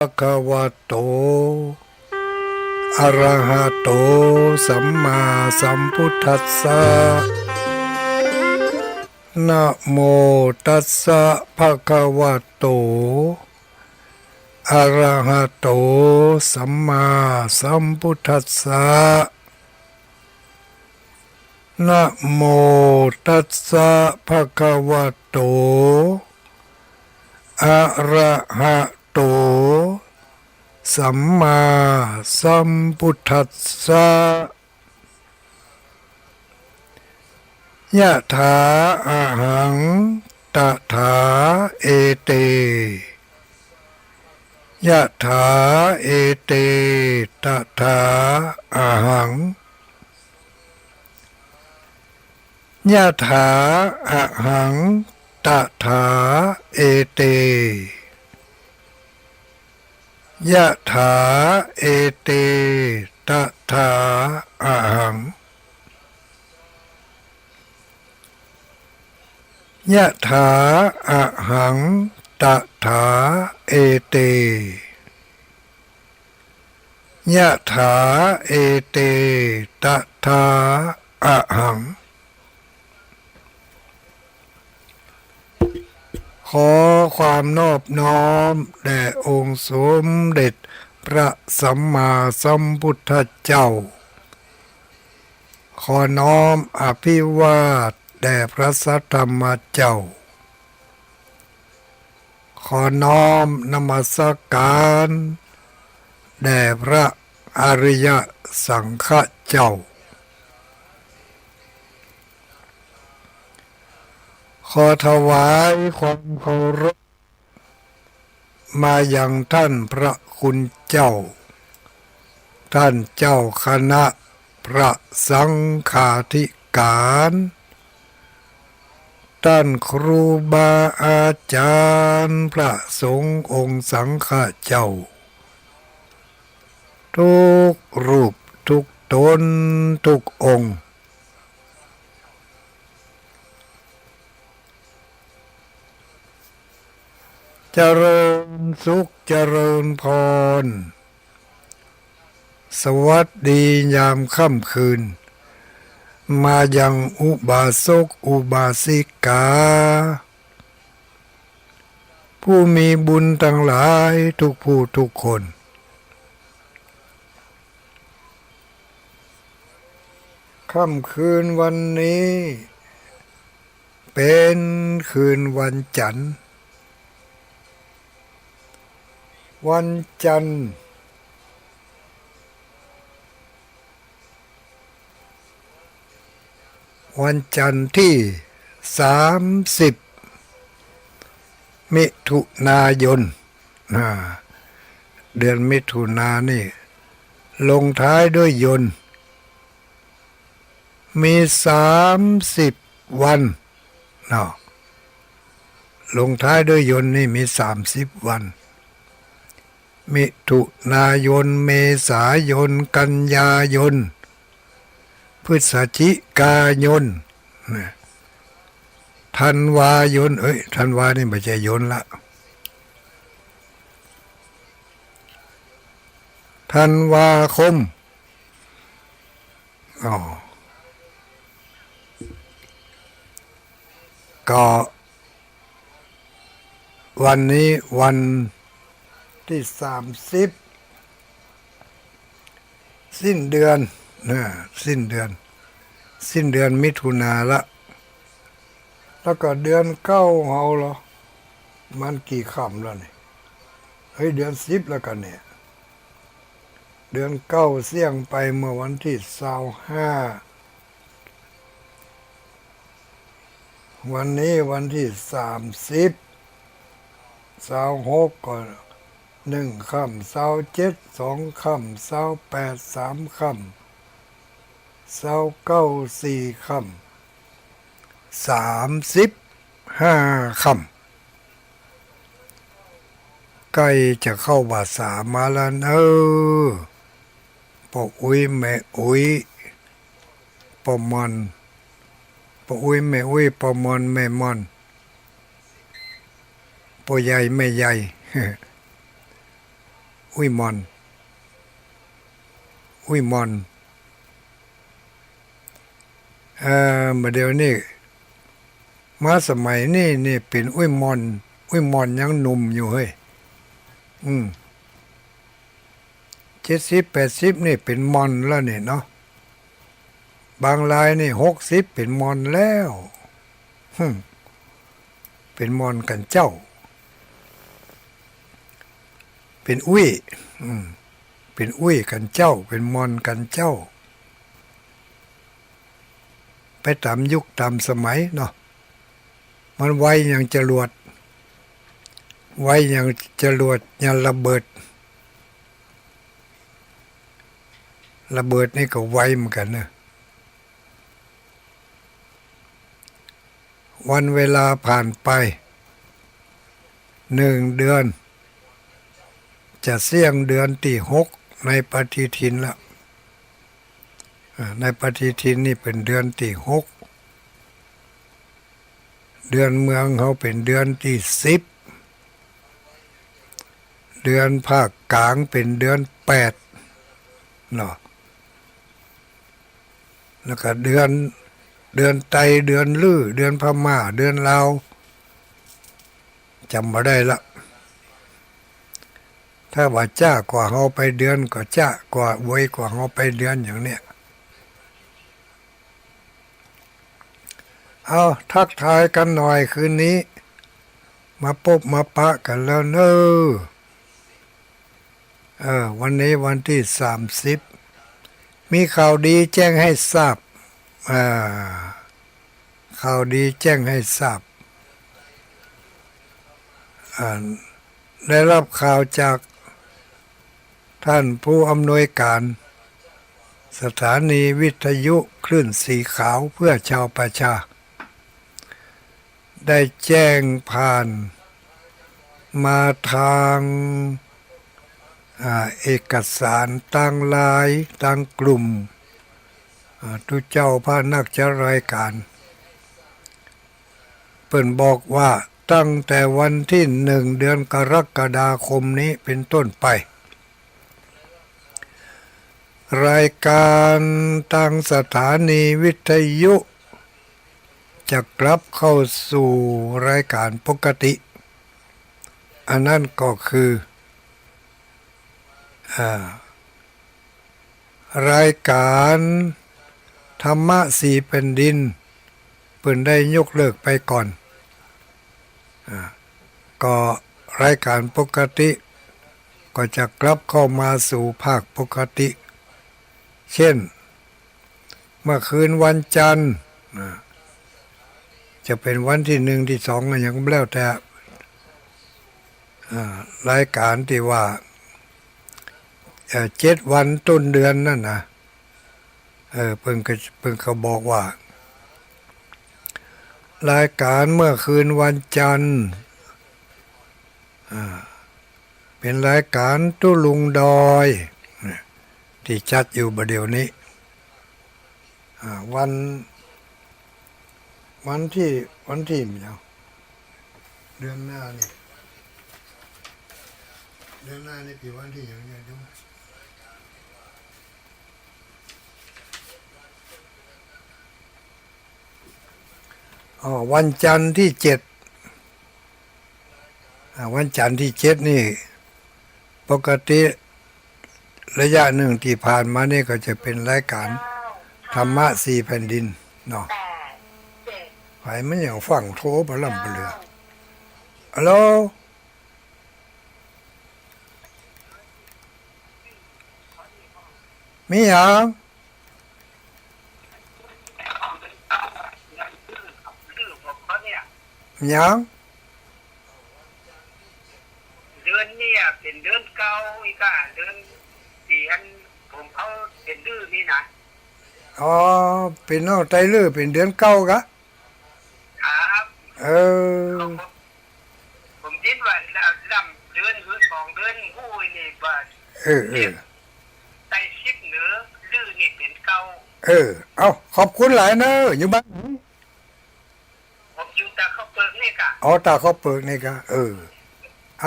ะคะวะโตอะระหะโตสัมมาสัมพุทธัสสะนะโมตัสสะภะคะวะโตอะระหะโตสัมมาสัมพุทธัสสะนะโมตัสสะภะคะวะโตอะระหะโตสัมมาสัมพุทธัสสะยะถาอะหังตถาเอเตยะถาเอเตตถาอะหังยะถาอะหังตถาเอเตยะถาเอเตตถาอะหังยะถาอะหังตถาเอเตยะถาเอเตตถาอะหังขอความนอบน้อมแด่องค์สมเด็จพระสัมมาสัมพุทธเจ้าขอน้อมอภิวาทแด่พระสัทธรรมเจ้าขอน้อมนมัสการแด่พระอริยสังฆเจ้าขอถวายความเคารพมายังท่านพระคุณเจ้าท่านเจ้าคณะพระสังฆาธิการท่านครูบาอาจารย์พระสงฆ์องค์สังฆเจ้าทุกรูปทุกตนทุกองค์เจริญสุขเจริญพรสวัสดียามค่ำคืนมายังอุบาสกอุบาสิกาผู้มีบุญทั้งหลายทุกผู้ทุกคนค่ำคืนวันนี้เป็นคืนวันจันทร์วันจันทร์ที่30มิถุนายนเดือนมิถุนานี่ลงท้ายด้วยยนต์มี30วันเนาะลงท้ายด้วยยนต์นี่มี30วันมิถุนายนเมษายนกันยายนพฤศจิกายนธันวายนธันวานี่ไม่ใช่ยนละธันวาคมก็วันนี้วันที่30สิ้นเดือนสิ้นเดือนมิถุนาละแล้วก็เดือน9เอาเหรอมันกี่ค่ำแล้วนี่เดือน10แล้วกันเนี่ยเดือน9เสี่ยงไปเมื่อวันที่25วันนี้วันที่30 26ก็1ค่ำ27 2ค่ำ28 3ค่ำ29 4ค่ำ35ค่ำใกล้จะเข้าพรรษามาแล้วพ่ออุ้ยแม่อุ้ยพ่อมอนพ่ออุ้ยแม่อุ้ยพ่อมอนแม่มอนพ่อใหญ่แม่ใหญ่ อุ้ยมอนอุ้ยมอนมาเดี๋ยวนี้มาสมัยนี้นี่เป็นอุ้ยมอนอุ้ยมอนยังหนุ่มอยู่เฮ้ย70-80นี่เป็นมอนแล้วนี่เนาะบางรายนี่60เป็นมอนแล้วเป็นมอนกันเจ้าเป็นอุ้ยเป็นอุ้ยกันเจ้าเป็นมอนกันเจ้าไปตามยุคตามสมัยเนาะมันไวอย่างจรวดไวอย่างจรวดอย่างระเบิดนี่ก็ไวเหมือนกันนะวันเวลาผ่านไป1 เดือนจะเสี่ยงเดือนที่6ในปฏิทินละในปฏิทินนี่เป็นเดือนที่6เดือนเมืองเขาเป็นเดือนที่10เดือนภาคกลางเป็นเดือน8เนาะแล้วก็เดือนไตเดือนลื้อเดือนพม่าเดือนลาวจำมาได้ละถ้าว่าจ้ากว่าเขาไปเดือนก็จ้ากว่าไวกว่าเขาไปเดือนอย่างเนี้ยเอาทักทายกันหน่อยคืนนี้มาพบมาปะกันแล้วเนอะวันนี้วันที่30มีข่าวดีแจ้งให้ทราบข่าวดีแจ้งให้ทราบได้รับข่าวจากท่านผู้อำนวยการสถานีวิทยุคลื่นสีขาวเพื่อชาวประชาได้แจ้งผ่านมาทางเอกสารตั้งไลน์ตั้งกลุ่มทุกเจ้าพานักจะรายการเปิ่นบอกว่าตั้งแต่วันที่1 เดือนกรกฎาคมนี้เป็นต้นไปรายการทางสถานีวิทยุจะกลับเข้าสู่รายการปกติอันนั้นก็คือรายการธรรมะสี่แผ่นดินเพิ่นได้ยกเลิกไปก่อนก็รายการปกติก็จะกลับเข้ามาสู่ภาคปกติเช่นเมื่อคืนวันจันทร์จะเป็นวันที่1ที่2อะไรอย่างก็แล้วแต่รายการที่ว่า7 วันต้นเดือนนั่นนะเพิ่งเขาบอกว่ารายการเมื่อคืนวันจันทร์เป็นรายการตุลุงดอยที่จัดอยู่ประเดี๋ยวนี้วันที่มีเอาเดือนหน้านี่ปีวันที่อย่างเงี้ยดูวันจันทร์ที่7วันจันทร์ที่7นี่ปกติระยะหนึ่งที่ผ่านมานี่ก็จะเป็นรายการธรรมะสี่แผ่นดินเนาะไผมันอย่างฟังโทรบ่ล่ำบ่เหลือฮัลโหลมีหยังหยังเดือนเนี่ยเป็นเดือนเก่าอีกอ่ะเดือนที่อันผมเขาเป็นดื้อนี่นะเป็นเอาไตลือเป็นเดือนเก่ากะครับผมคิดว่าลำเดือนหรือ2 เดือนหู้นี่ว่าไตชิปเหนือดื้อนี่เป็นเก่าเอาขอบคุณหลายเนอะอยู่บ้านผมอยู่ตาเขาเปิกนี่กะตาเขาเปิกนี่กะเอ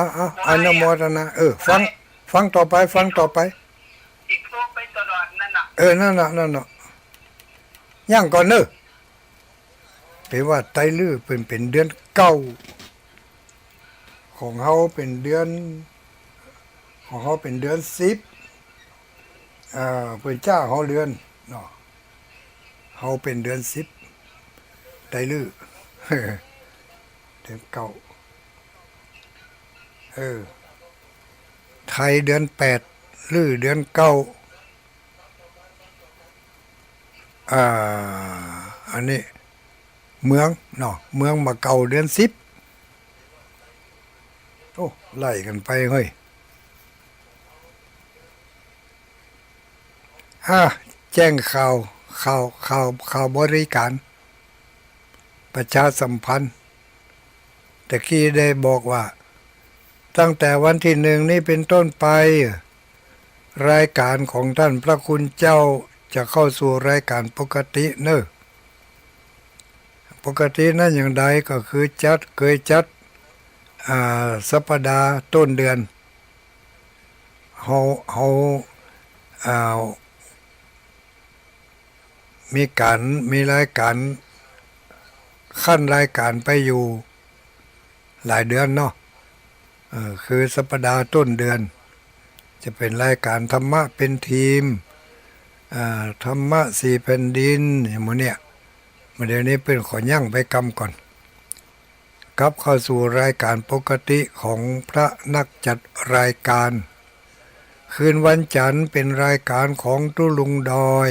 าอนุโมทนาฟั ฟังต่อไปฟังต่อไป อีกโทรไปตลอดนั่นน่ะ นั่นน่ะย่างก่อนเนอะแปลว่าไตลื้อเป็นเดือนเก้าของเฮาเป็นเดือนของเฮาเป็นเดือน10เป็นเจ้าเฮาเดือนเนาะเฮาเป็นเดือน10ไตลื้อ เดือนเก้าไทยเดือน8ลื้อเดือนเก้าอันนี้เมืองเนาะเมืองมาเก่าเดือน10โอ้ไล่กันไปเฮ้ยแจ้งข่าวบริการประชาสัมพันธ์ตะกี้ได้บอกว่าตั้งแต่วันที่1นี้เป็นต้นไปรายการของท่านพระคุณเจ้าจะเข้าสู่รายการปกติเนอะปกตินั้นอย่างใดก็คือเคยจัดสัปดาห์ต้นเดือนเฮามีรายการขั้นรายการไปอยู่หลายเดือนเนาะคือสัปดาห์ต้นเดือนจะเป็นรายการธรรมะเป็นทีมธรรมะ4แผ่นดินอย่างมื้อเนี่ยเดี๋ยวนี้เป็นขอย่างไปกรรมก่อนกลับเข้าสู่รายการปกติของพระนักจัดรายการคืนวันจันทร์เป็นรายการของตุลุงดอย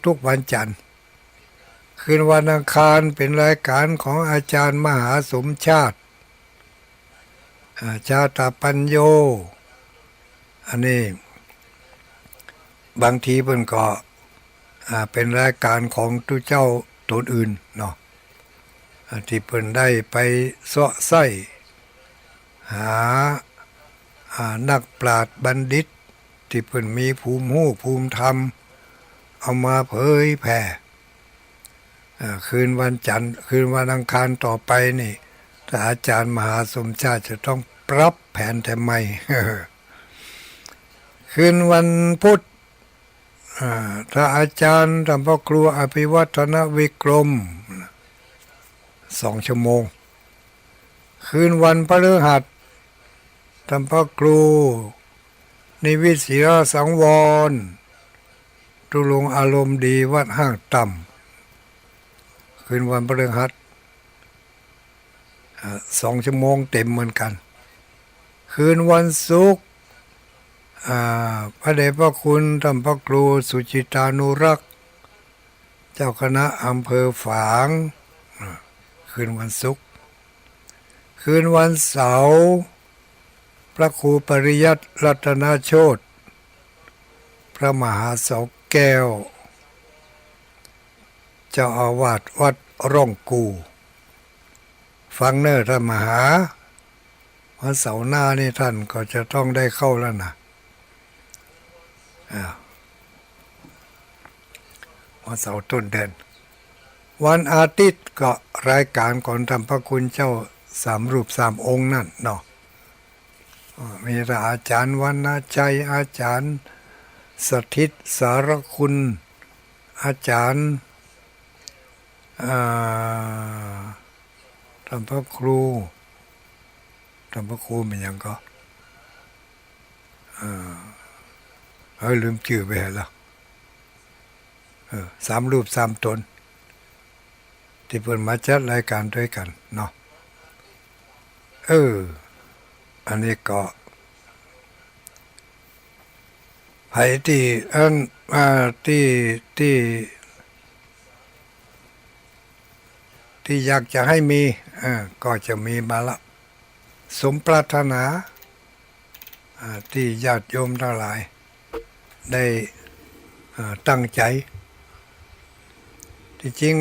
ทุกวันจันทร์คืนวันอังคารเป็นรายการของอาจารย์มหาสมชาติชาตปัญโยอันนี้บางทีเพิ่นก็เป็นรายการของตุเจ้าตนอื่นเนาะที่เพิ่นได้ไปเสาะไส้หานักปราชญ์บัณฑิตที่เพิ่นมีภูมิรู้ภูมิธรรมเอามาเผยแผ่คืนวันจันทร์คืนวันอังคารต่อไปนี่ถ้าอาจารย์มหาสมชาติจะต้องปรับแผนแทนใหม่ คืนวันพุธถ้าอาจารย์ทำพ่อครูอภิวัฒนวิกรม2 ชั่วโมงคืนวันพฤหัสทำพ่อครูนิวิตศิรสังวรตุลงอารมณ์ดีวัดห้างต่ำคืนวันพฤหัส2 ชั่วโมงเต็มเหมือนกันคืนวันศุกร์พระเดชพระคุณท่านพระครูสุจิตานุรักษ์เจ้าคณะอำเภอฝางคืนวันศุกร์คืนวันเสาร์พระครูปริยัติรัตนโชติพระมหาเสาแก้วเจ้าอาวาสวัดร่องกูฟังเนอร์ท่านมหาวันเสาร์หน้านี่ท่านก็จะต้องได้เข้าแล้วนะวันเสาร์ต้นเดือนวันอาทิตย์ก็รายการก่อนทำพระคุณเจ้า3 รูป 3 องค์นั่นเนาะมีอาจารย์วรรณชัยอาจารย์สถิตสารคุณอาจารย์ทำพระครูเป็นยังก็ลืมชื่อไปแล้ว3 รูป 3 ตนที่เพิ่นมาจัดรายการด้วยกันเนาะอันนี้ก็ไผที่ที่อยากจะให้มีก็จะมีมาละสมปรารถนาที่ญาติโยมทั้งหลายได้ตั้งใจที่จริง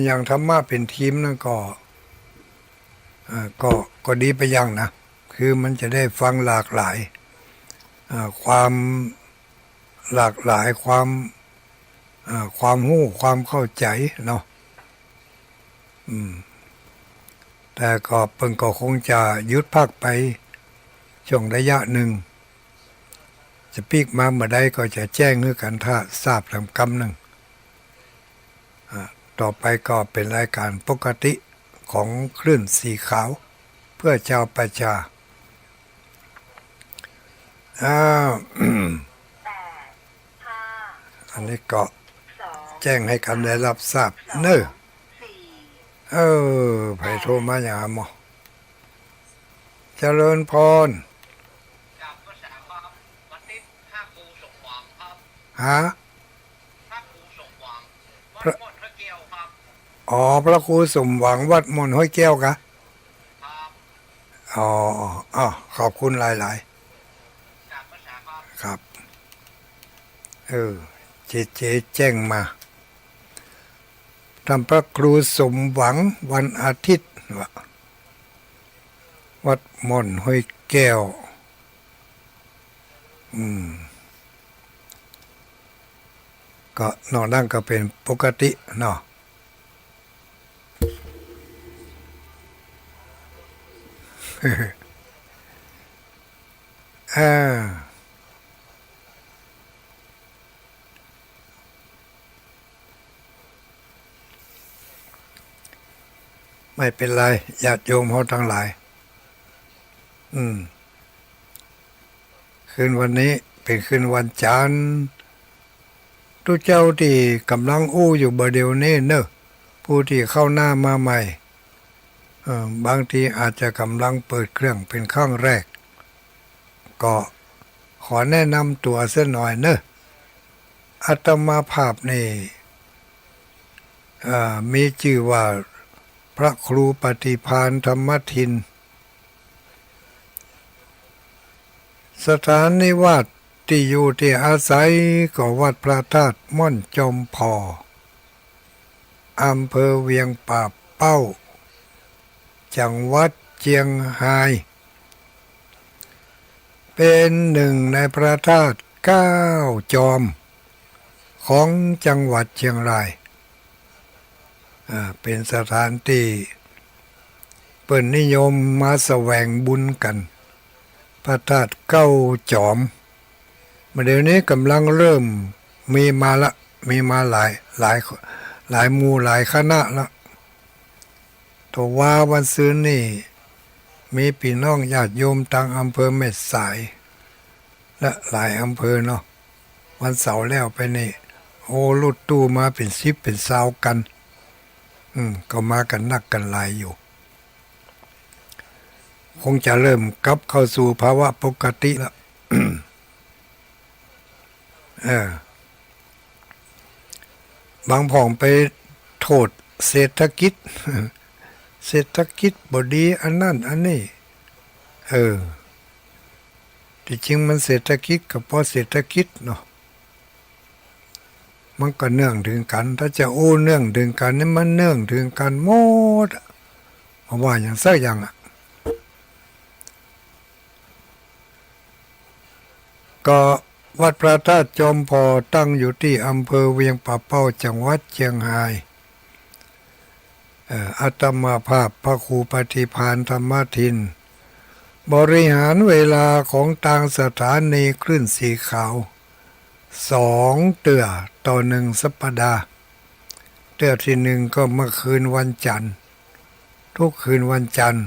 อย่างธรรมะเป็นทีมนั่นก็ดีไปอย่างนะคือมันจะได้ฟังหลากหลายความหลากหลายความรู้ความเข้าใจเนาะแต่ก็เพิ่นก็คงจะยึดภาคไป ช่วงระยะหนึ่งจะปีกมาเมื่อใดก็จะแจ้งให้กันถ้าทราบลำกำหนึ่งต่อไปก็เป็นรายการปกติของคลื่นสีขาวเพื่อชาวประชาอันนี้ก็แจ้งให้กันได้รับทราบเนอะไผโทรมาอย่างหมอเจริญพรจากภาษาครับวันนี้พระครูสมหวังครับฮะพระครูสมหวังวัดม่อนพระแก้วครับพระครูสมหวังวัดมนต์ห้วยแก้วกะครับขอบคุณหลายจากภาษาครับเจแจ้งมาทำพระครูสมหวังวันอาทิตย์วัดม่อนห้วยแก้วก็นอกนั้นก็เป็นปกติเนาะไม่เป็นไรญาติโยมเขาทั้งหลายคืนวันนี้เป็นคืนวันจันทร์ทุกเจ้าที่กำลังอู้อยู่บ่เดียวนี้เนอะผู้ที่เข้าหน้ามาใหม่บางทีอาจจะกำลังเปิดเครื่องเป็นครั้งแรกก็ขอแนะนำตัวเสียหน่อยเนอะอาตมาภาพนี่มีชื่อว่าพระครูปฏิภาณธรรมทินสถานนิวาสที่อยู่ที่อาศัยก็วัดพระธาตุม่อนจอมพออำเภอเวียงป่าเป้าจังหวัดเชียงรายเป็นหนึ่งในพระธาตุ9 จอมของจังหวัดเชียงรายเป็นสถานที่เปิ้นนิยมมาแสวงบุญกันพระธาตุ9 จอมเดี๋ยวนี้กำลังเริ่มมีมาหลายหมู่หลายคณะละตัวว่าวันซื้อนี่มีพี่น้องญาติโยมทางอำเภอแม่สายและหลายอำเภอเนาะวันเสาร์แล้วไปนี่รถตู้มาเป็น10เป็น20กันก็มากันนักกันหลายอยู่คงจะเริ่มกลับเข้าสู่ภาวะปกติแล้ว บางผ่องไปโทษเศรษฐกิจ เศรษฐกิจบ่ดีอันนั้นอันนี้ที่จริงมันเศรษฐกิจกับพอเศรษฐกิจเนาะมันก็เนื่องถึงกันถ้าจะเนื่องถึงกันนี่มันเนื่องถึงกันหมดเพราะว่าอย่างสักอย่างก็วัดพระธาตุจอมพอตั้งอยู่ที่อำเภอเวียงป่าเป้าจังหวัดเชียงรายอาตมาภาพพระครูปฏิภาณธรรมทินบริหารเวลาของต่างสถานีคลื่นสีขาว2 เตือต่อ1 สัปดาห์เตือที่1ก็เมื่อคืนวันจันทร์ทุกคืนวันจันทร์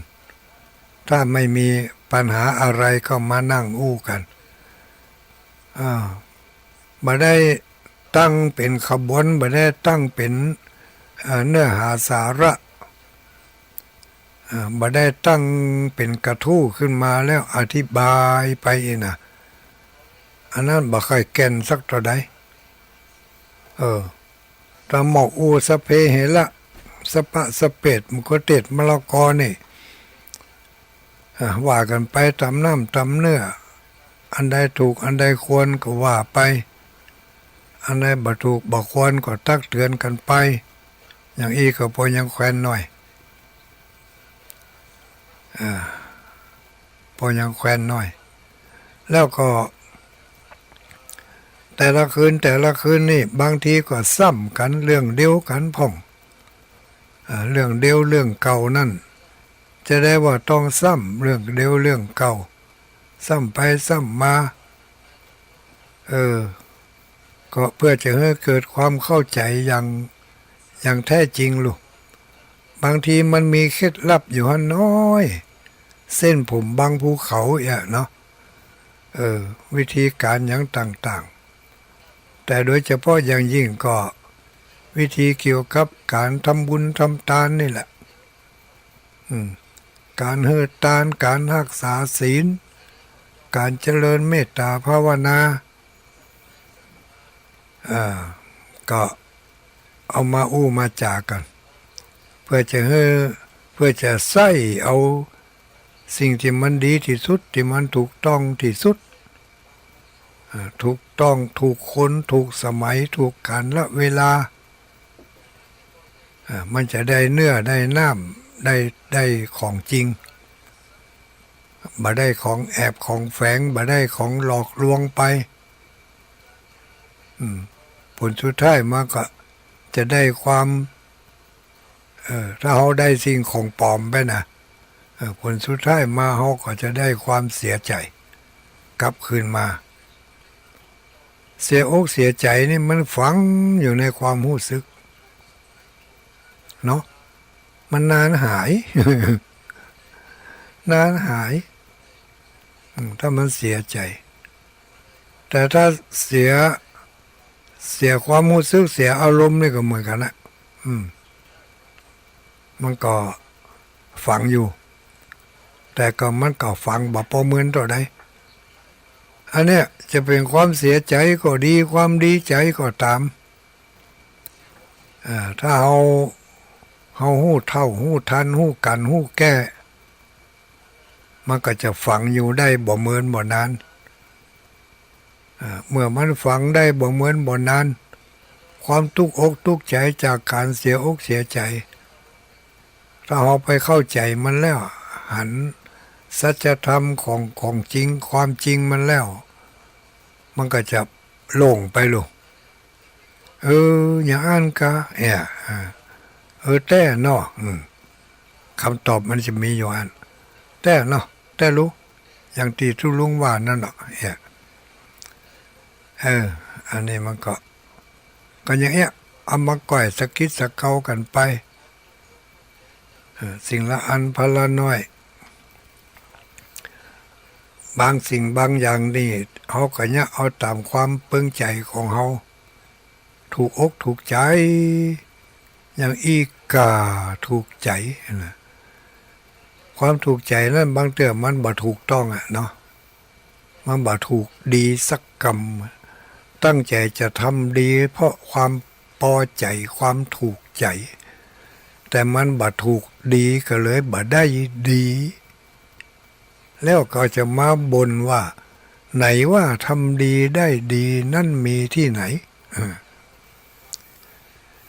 ถ้าไม่มีปัญหาอะไรก็มานั่งอู้กันมาได้ตั้งเป็นขบวนมาได้ตั้งเป็นเนื้อหาสาระมาได้ตั้งเป็นกระทู้ขึ้นมาแล้วอธิบายไปนะอันนั้นบ่ค่อยแก่นสักเท่าใดตาหมอกอูสะเพเหละสปะสะเปดมุกเตดมะละกอนี่ว่ากันไปตามน้ำตามเนื้ออันใดถูกอันใดควรก็ว่าไปอันใดบ่ถูกบ่ควรก็ตักเตือนกันไปอย่างอีก็พอยังแควนหน่อยพอยังแควนหน่อยแล้วก็แต่ละคืนนี่บางทีก็ซ้ำกันเรื่องเดียวกันพ่องเรื่องเดียวเรื่องเก่านั่นจะได้ว่าต้องซ้ำเรื่องเดียวเรื่องเก่า ซ้ำไปซ้ำมาก็เพื่อจะให้เกิดความเข้าใจอย่างแท้จริงลูกบางทีมันมีเคล็ดลับอยู่ฮะน้อยเส้นผมบางภูเขาเนาะวิธีการอย่างต่างๆแต่โดยเฉพาะอย่างยิ่งก็วิธีเกี่ยวกับการทำบุญทำทานนี่แหละการเฮือทานการรักษาศีลการเจริญเมตตาภาวนาก็เอามาอู้มาจากันเพื่อจะใส่เอาสิ่งที่มันดีที่สุดที่มันถูกต้องที่สุดถูกต้องถูกคนถูกสมัยถูกกาลและเวลามันจะได้เนื้อได้น้ำได้ของจริงบ่ได้ของแอบของแฝงบ่ได้ของหลอกลวงไปผลสุดท้ายมันก็จะได้ความถ้าเขาได้สิ่งของปลอมไปนะผลสุดท้ายมาเขาก็จะได้ความเสียใจกลับคืนมาเสียอกเสียใจนี่มันฝังอยู่ในความรู้สึกเนาะมันนานหาย นานหายถ้ามันเสียใจแต่ถ้าเสียความรู้สึกเสียอารมณ์นี่ก็เหมือนกันนะมันก็ฝังอยู่แต่ก็มันก็ฝังบ่พอเหมือนต่อใดอันเนี้ยจะเป็นความเสียใจก็ดีความดีใจก็ตามถ้าเราหู้เท่าหู้ทันหู้กันหู้แก้มันก็จะฝังอยู่ได้บ่เหมือนบ่นานเมื่อมันฝังได้บ่เหมือนบ่นานความทุกข์อกทุกข์ใจจากการเสียอกเสียใจถ้าเราไปเข้าใจมันแล้วหันสัจธรรมของจริงความจริงมันแล้วมันก็จะโล่งไปลูกอย่างอันกะแต่เนาะคำตอบมันจะมีอยู่อันแต่เนาะแต่รู้อย่างที่ทุลุงว่านั่นเนาะอันนี้มันก็อย่างเงี้ยเอามาก่อยสะกิดสะเกากันไปสิ่งละอันพละน้อยบางสิ่งบางอย่างนี่เขาก็เนี่ยเอาตามความเปิ่งใจของเขาถูกอกถูกใจอย่างอีกาถูกใจนะความถูกใจนั้นบางเตือมันบ่ถูกต้องเนาะมันบ่ถูกดีสักกรรมตั้งใจจะทำดีเพราะความพอใจความถูกใจแต่มันบ่ถูกดีก็เลยบ่ได้ดีแล้วก็จะมาบ่นว่าไหนว่าทำดีได้ดีนั่นมีที่ไหน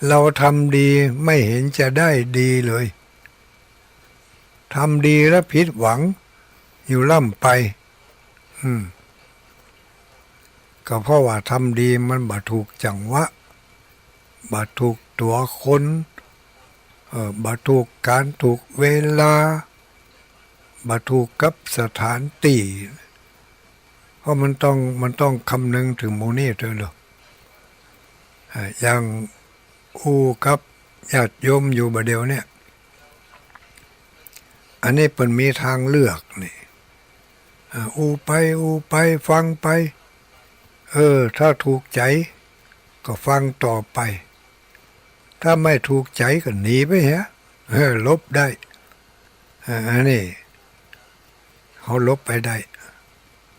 เราทำดีไม่เห็นจะได้ดีเลยทำดีแล้วผิดหวังอยู่ล่ำไปก็เพราะว่าทำดีมันบ่ถูกจังหวะบ่ถูกตัวคนบ่ถูกการถูกเวลาบ่ถูกกับสถานที่เพราะมันต้องคำนึงถึงหมู่นี้ด้วยหรออย่างอู้กับญาติโยมอยู่บ่เดียวเนี่ยอันนี้เป็นมีทางเลือกนี่อู้ไปฟังไปถ้าถูกใจก็ฟังต่อไปถ้าไม่ถูกใจก็หนีไปลบได้อันนี้เขาลบไปได้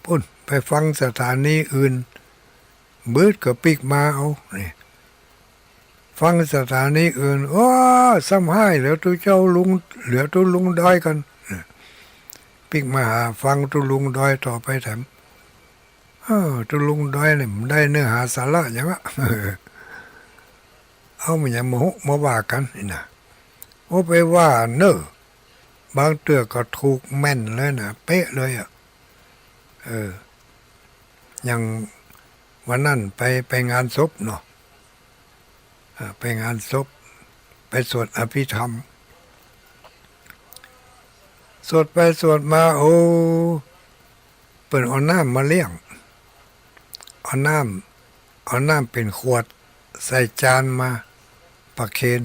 พุ่นไปฟังสถานีอื่นบืดก็ปิกมาเอานี่ฟังสถานีอื่นซ้ำให้แล้วตัวเจ้าลุงเหลือตัวลุงดอยกันปิกมาหาฟังตัวลุงดอยต่อไปแถมตัวลุงดอยเนี่ยมันได้เนื้อหาสาระอย่างวะเอามันอย่างมาว่ากันนี่นะไปว่าเนบางเตือก็ถูกแม่นเลยนะเป๊ะเลยอย่างวันนั้นไปงานศพเนาะไปงานศพไปสวดอภิธรรมสวดไปสวดมาเปิ ปิ่นเอาน้ำมาเลี้ยงเอาน้ำเป็นขวดใส่จานมาประเคน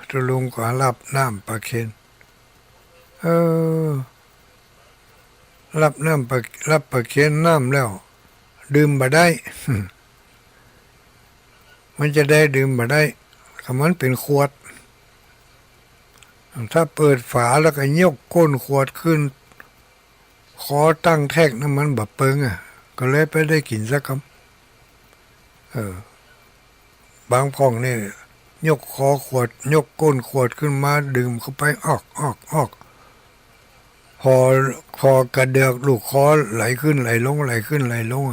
ตุลุงก็รับน้ำประเคนรับน้ำรับประเคนน้ำแล้วดื่มบ่ได้ มันจะได้ดื่มบ่ได้ถ้ามันเป็นขวดถ้าเปิดฝาแล้วก็ยกก้นขวดขึ้นคอตั้งแทกน้ำมันแบบเปิงก็เลยไปได้กินสักคำบางพ่องนี่ยกคอขวดยกก้นขวดขึ้นมาดื่มเข้าไปออกพอกระเดือกลูกคอไหลขึ้นไหลลงไหลขึ้นไหลลง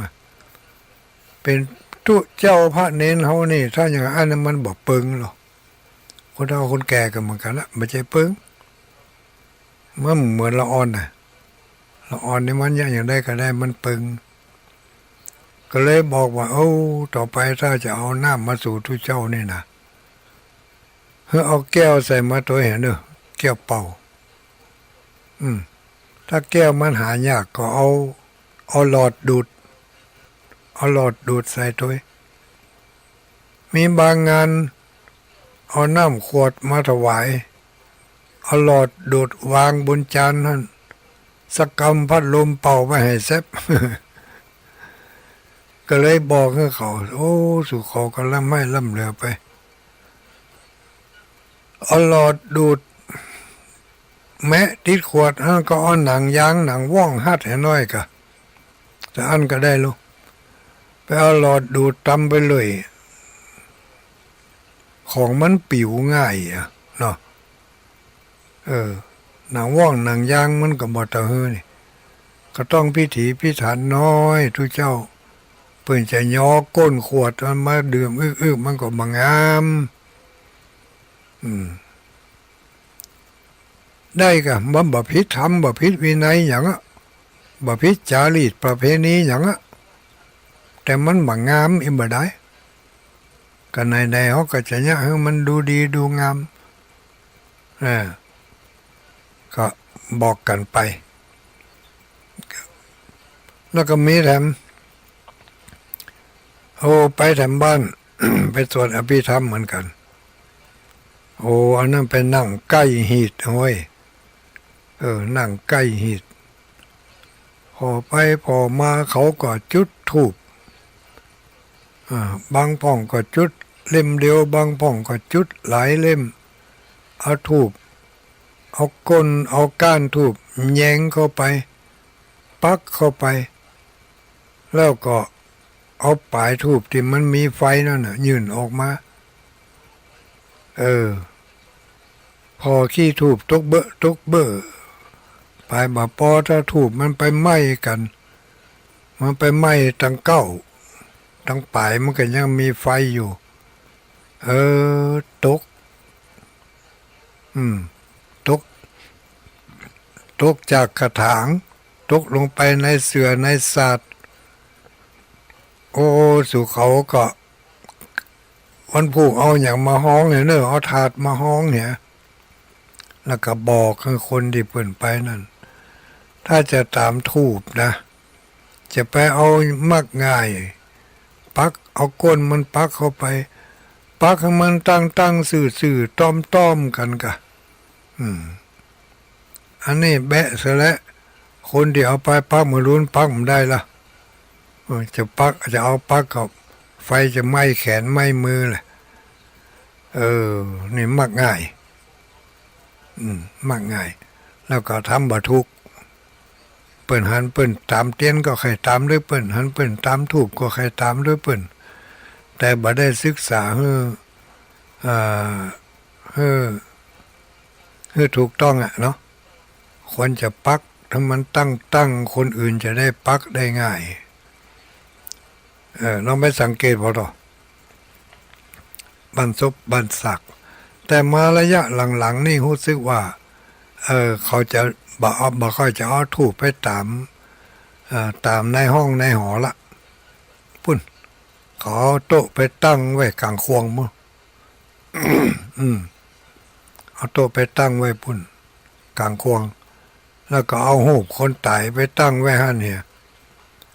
เป็นตุเจ้าพระเน้นเขานี่ถ้าอย่างนั้นมันบอกเปิงหรอกคนเฒ่าคนแก่กันเหมือนกันละไม่ใช่เปิงเมื่อเหมือนละอ่อนละอ่อนนี่มันอย่างได้ก็ได้มันเปิงก็เลยบอกว่าต่อไปถ้าจะเอาน้ำมาสู่ทุเจ้านี่นะเอาแก้วใส่มาตัวเห็นเด้อแก้วเป่าถ้าแก้วมันหายากก็เอาหลอดดูดใส่ตัวมีบางงานเอาน้ำขวดมาถวายเอาหลอดดูดวางบนจานนั่นสักกำพัดลมเป่าไปให้แซบ ก็เลยบอกให้เขาสู่เขาก็ล่ำไม่ล่ำเหลือไปเอาหลอดดูดแม้ติดขวดก็เอาหนังยางหนังว่องหัดให้น้อยกะแต่อันก็ได้ลูกไปเอาหลอดดูดตำไปเลยของมันปิวง่ายเนาะหนังว่องหนังยางมันก็บ่ตะเฮือนี่ก็ต้องพิถีพิถันน้อยทุกเจ้าเพิ่นจะย่อก้นขวดมันมาดื่มอึกมันก็บ่งามได้ก็บ่ผิดธรรมบ่ผิดวินัยหยังบ่ผิดจารีตประเพณีหยังแต่มันบ่งามอีบ่ได้ก็ในๆเฮาก็จะอยากให้มันดูดีดูงามก็บอกกันไปแล้วก็มีแถมไปแถมบ้าน ไปสวดอภิธรรมเหมือนกันอันนั้นไปนั่งใกล้หีดนั่งใกล้หีดพอไปพอมาเขาก็จุดธูปบางพ่องก็จุดเล่มเดียวบางพ่องก็จุดหลายเล่มเอาธูปเอาก้นเอาก้านธูปแยงเข้าไปปักเข้าไปแล้วก็เอาปลายธูปที่มันมีไฟนั่นน่ะยื่นออกมาพอขี้ธูปตกเบ้อปลายบ่พอถ้าธูปมันไปไหม้กันมันไปไหม้ตั้งเก้าตั้งปลายมันก็ยังมีไฟอยู่ตกตกจากกระถางตกลงไปในเสือในสาดสู่เขาก็วันผู้เอาอย่างมาห้องเนี่ยเอาถาดมาห้องเนี่ยแล้วก็บอกให้คนที่เปิ่นไปนั่นถ้าจะตามทูบนะจะไปเอามักง่ายปักเอาก้นมันปักเข้าไปปักให้มันตั้งสื่อต้อมกันกะอันนี้แบะซะแล้วคนที่เอาไปปักมือรุนปักมันได้ละจะเอาปักกับไฟจะไหม้แขนไหม้มือแหละนี่มักง่ายมักง่ายแล้วก็ทำบ่ทุกเปิ้นหันเปิ้นตามเตียนก็ใครตามด้วยเปิ้นหันเปิ้นตามถูกก็ใครตามด้วยเปิ้นแต่บ่ได้ศึกษาให้ถูกต้องเนาะควรจะปักถ้ามันตั้งคนอื่นจะได้ปักได้ง่ายลองไปสังเกตพอต่อบันซบบันสักแต่มาระยะหลังๆนี่รู้สึกว่าเขาจะบ่ค่อยจะเอาถูกไปตามในห้องในหอละพุ่นเขาโต๊ะไปตั้งไว้กลางควงมั้ง เอาโต๊ะไปตั้งไว้พุ่นกลางควง แล้วก็เอาหูปคนตายไปตั้งไว้หั่นเนี่ย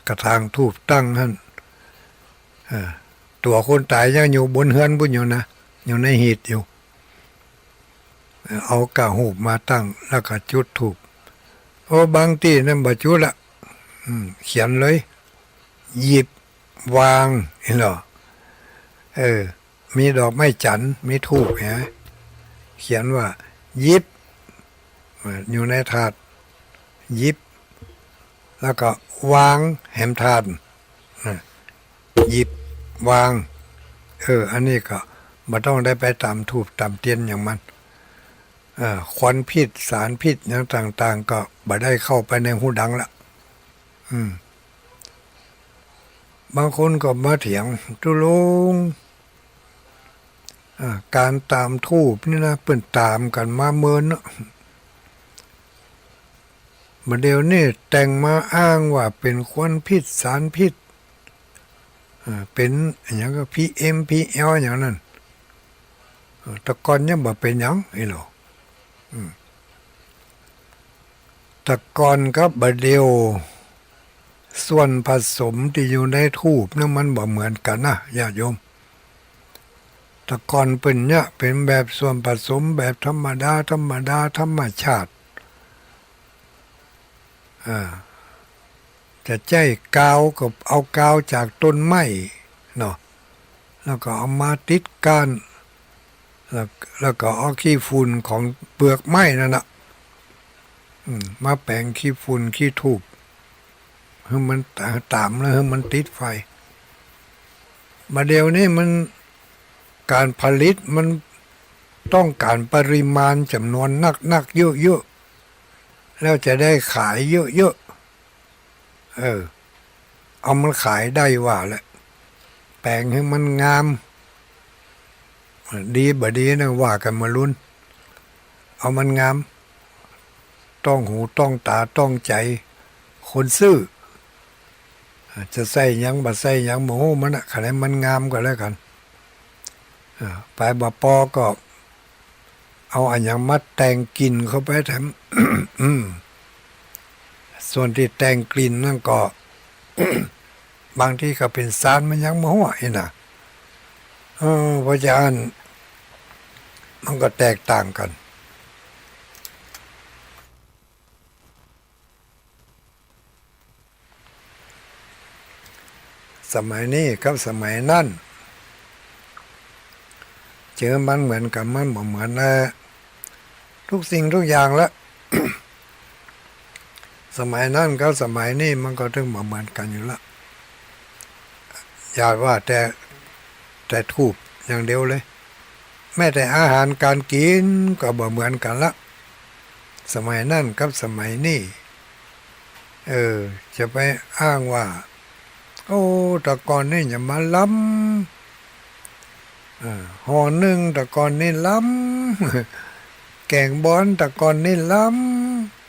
กระถางทูบตั้งหั่นตัวคนตายยังอยู่บนเฮือนบุญอยู่นะอยู่ในหีบอยู่เอากระหูปมาตั้งแล้วก็จุดธูปโอ้บางที่นั่นบ่จุดละเขียนเลยหยิบวางเห็นเหรอมีดอกไม้จันทร์มีธูปเห็นไหมเขียนว่าหยิบอยู่ในถาดหยิบแล้วก็วางแหมถาดหยิบวางอันนี้ก็บ่ต้องได้ไปตามธูปตามเทียนอย่างมันควันพิษสารพิษอย่างต่างๆก็บ่ได้เข้าไปในหูดังละบางคนก็มาเถียงตุลุงการตามทูปนี่นะเปิ้นตามกันมาเมินเนาะมาเดี๋ยวนี้แต่งมาอ้างว่าเป็นควันพิษสารพิษเป็นอย่างก็ PM PL อย่างนั้นแต่ก่อนยังบ่เป็นหยังไอ้หรอแต่ก่อนก็บ่เดียวส่วนผสมที่อยู่ในธูปนั้นมันบ่เหมือนกันนะญาติโยมแต่ก่อนเป็นเนี่ยเป็นแบบส่วนผสมแบบธรรมดาธรรมชาติจะใจกาวก็เอากาวจากต้นไม้เนาะแล้วก็เอามาติดก้านแล้วก็เอาขี้ฝุ่นของเปลือกไม้นั่นน่ะมาแปลงขี้ฝุ่นขี้ธูปให้มันตามแล้วให้มันติดไฟมาเดี๋ยวนี้มันการผลิตมันต้องการปริมาณจำนวนนักเยอะๆแล้วจะได้ขายเยอะๆเอามันขายได้ว่าแหละแปลงให้มันงามดีบ่ดีนะว่ากันมาลุ้นเอามันงามต้องหูต้องตาต้องใจคนซื้อจะใส่ยังบ่ใส่ยังโมโหมันขนาดมันงามก็แล้วกันไปบ่ปอก็เอาอันยังมาแต่งกลิ่นเข้าไปแถม ส่วนที่แต่งกลิ่นนั่นก็ บางที่ก็เป็นสารมันยังโมโหอีน่ะเพราะฉะนั้นมันก็แตกต่างกันสมัยนี้กับสมัยนั้นเจอมันเหมือนกับมันบ่เหมือนนะทุกสิ่งทุกอย่างละ สมัยนั้นกับสมัยนี้มันก็ถึงบ่เหมือนกันอยู่ละอย่าว่าแต่ทูบอย่างเดียวเลยแม้แต่อาหารการกินก็บ่เหมือนกันละสมัยนั้นกับสมัยนี้จะไปอ้างว่าโอ้แต่ก่อนนี่อย่ามาล้ำห่อหนึ่งแต่ก่อนนี่ล้ำแกงบอนแต่ก่อนนี่ล้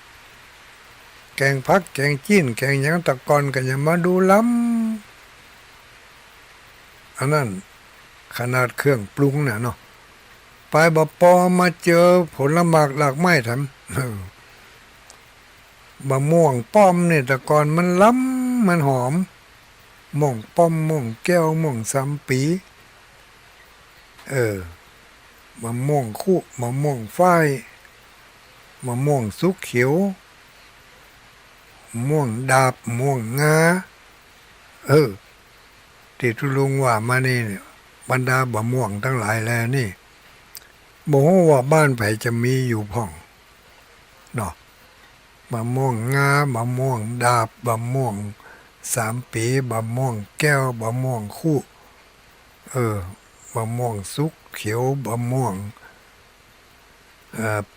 ำแกงผักแกงจีนแกงหยังแต่ก่อนก็อย่ามาดูล้ำอันนั้นขนาดเครื่องปรุงน่ะเนาะไปบ่ปอมาเจอผลไม้หลากไม้ทำมะม่วงป้อมนี่แต่ก่อนมันล้ำมันหอมม่วงป้อมม่วงแก้วม่วงสามปีมะม่วงคู่มะม่วงฝ้ายมะม่วงสุกเขียวม่วงดาบม่วงงาที่ทุลุงว่ามานี่เนี่ยบรรดาบะม่วงทั้งหลายแล้วนี่บ่ฮู้ว่าบ้านไผจะมีอยู่พ่องเนาะมะม่วงงามะม่วงดาบบะม่วงสามปีบะม่วงแก้วบะม่วงคู่บะม่วงสุกเขียวบะม่วง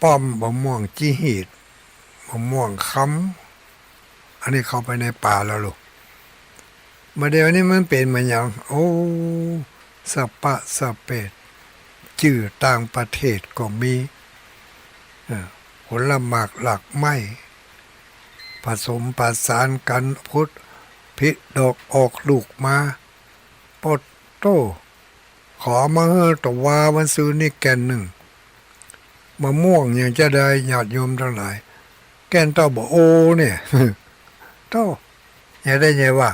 ป้อมบะม่วงจีหีดบะม่วงค้ำอันนี้เข้าไปในป่าแล้วลูกมาเดี๋ยวนี้มันเป็นมาอย่างโอ้สะปะสะเป็ดจื่อต่างประเทศก็มีผลหมากหลักไม้ผสมประสานกันพุทธพิดอกออกลูกมาปดโตขอมาเฮอตวาวันซื้อนี่แก่นหนึ่งมะม่วงอย่างจะได้ญาติโยมทั้งหลายแ กนเต้าบอกโอเนี่ย เต้าอย่าได้ไงว่า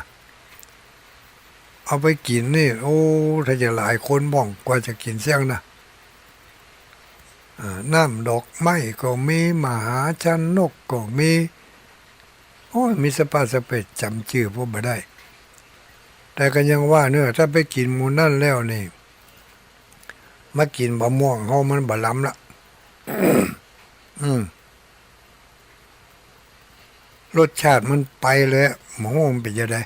เอาไปกินนี่โอ้ถ้าจะหลายคนบ้องกว่าจะกินเสี่ยงนะน้ำดอกไม้ก็มีมหาชันนกก็มีโอ้ยมีสปาสเปดจำชื่อพวกมาได้แต่ก็ยังว่าเนื้อถ้าไปกินหมูนั่นแล้วนี่มากินบะม่วงเฮามันบะล้ำละรสชาติมันไปเลยหมูมันเป็นยังไง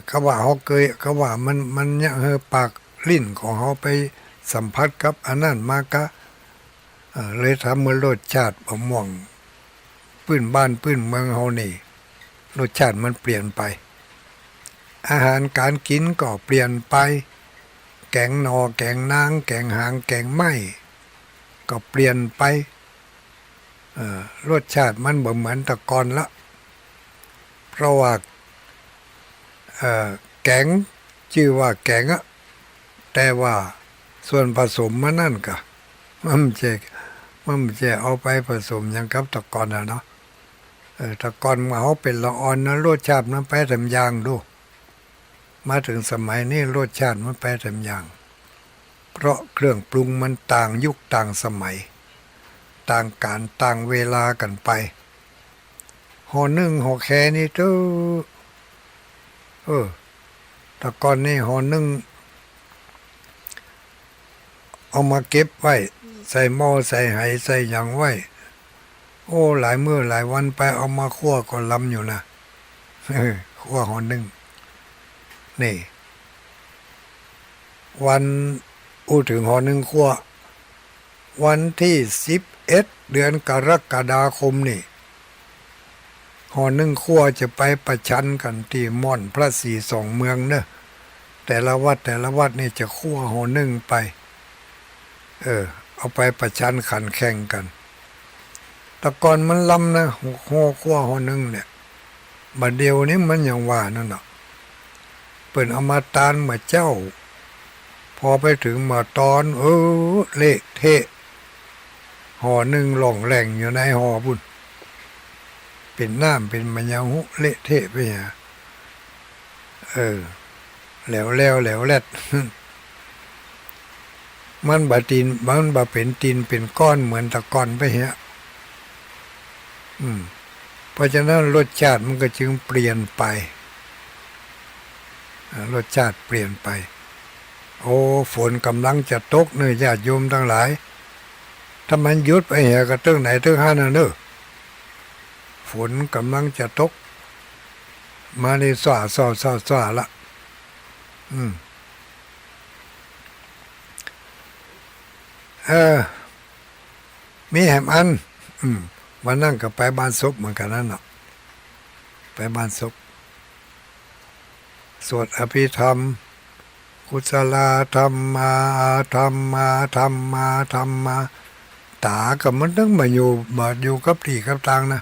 เขาว่าเขาเคยเขาว่ามันเนี่ยปากลิ้นของเขาไปสัมผัสกับอันนั้นมากะเลยทำให้รสชาติบะม่วงพื้นบ้านพื้นเมืองเขานี่รสชาติมันเปลี่ยนไปอาหารการกินก็เปลี่ยนไปแกงหนอแกงนางแกงหางแกงไม้ก็เปลี่ยนไปรสชาติมันบ่เหมือนแต่ก่อนละเพราะว่าแกงชื่อว่าแกงอะแต่ว่าส่วนผสมมันนั่นก็มันจะเอาไปผสมอย่างกับแต่ก่อนเนาะแต่ก่อนมาเขาเป็นละอ่อนนะรสชาติมันไปเต็มอย่างดูมาถึงสมัยนี้รสชาติมันไปเต็มอย่างเพราะเครื่องปรุงมันต่างยุคต่างสมัยต่างการต่างเวลากันไปห่อนึ่งห่อแค่นี่เต้อแต่ก่อนนี่ห่อนึ่งเอามาเก็บไว้ใส่หม้อใส่ไหใส่หยังไว้โอ้หลายมื้อหลายวันไปเอามาคั่วก็ล้ำอยู่นะคั่วห่อนึ่งนี่วันถึงห่อนึ่งคั่ววันที่11 เดือนกรกฎาคมนี่ห่อนึ่งคั่วจะไปประชันกันที่ม่อนพระศรีสองเมืองเนอะแต่ละวัดนี่จะคั่วห่อนึ่งไปเอาไปประชันขันแข่งกันแต่ก่อนมันล้ำนะห่อคั่วห่อนึ่งเนี่ยบัดเดียวนี้มันอย่างว่านั่นน่ะเปิ่นเอามาตานมาเจ้าพอไปถึงมาตอนเละเทะห่อหนึ่งหล่องแหล่งอยู่ในห่อบุญเป็นน้ำเป็นมันยาหุเละเทะไปฮะแหลวแลด มันบะตีนมันบะเป็นตีนเป็นก้อนเหมือนตะกอนไปฮะเพราะฉะนั้นรสชาติมันก็จึงเปลี่ยนไปรสชาติเปลี่ยนไปโอ้ฝนกำลังจะตกเนื้อญาติโยมทั้งหลายถ้ามันหยุดไปเหรอก็ตึ้งไหนตึ้งห้าน่ะเนอะฝนกำลังจะตกมาในส่าละมีแหมอันวันนั่งก็ไปบ้านศพเหมือนกันนั่นเนาะไปบ้านศพสวดอภิธรรมกุศลธรรมาตากับมันต้องมาอยู่กับที่กับทางนะ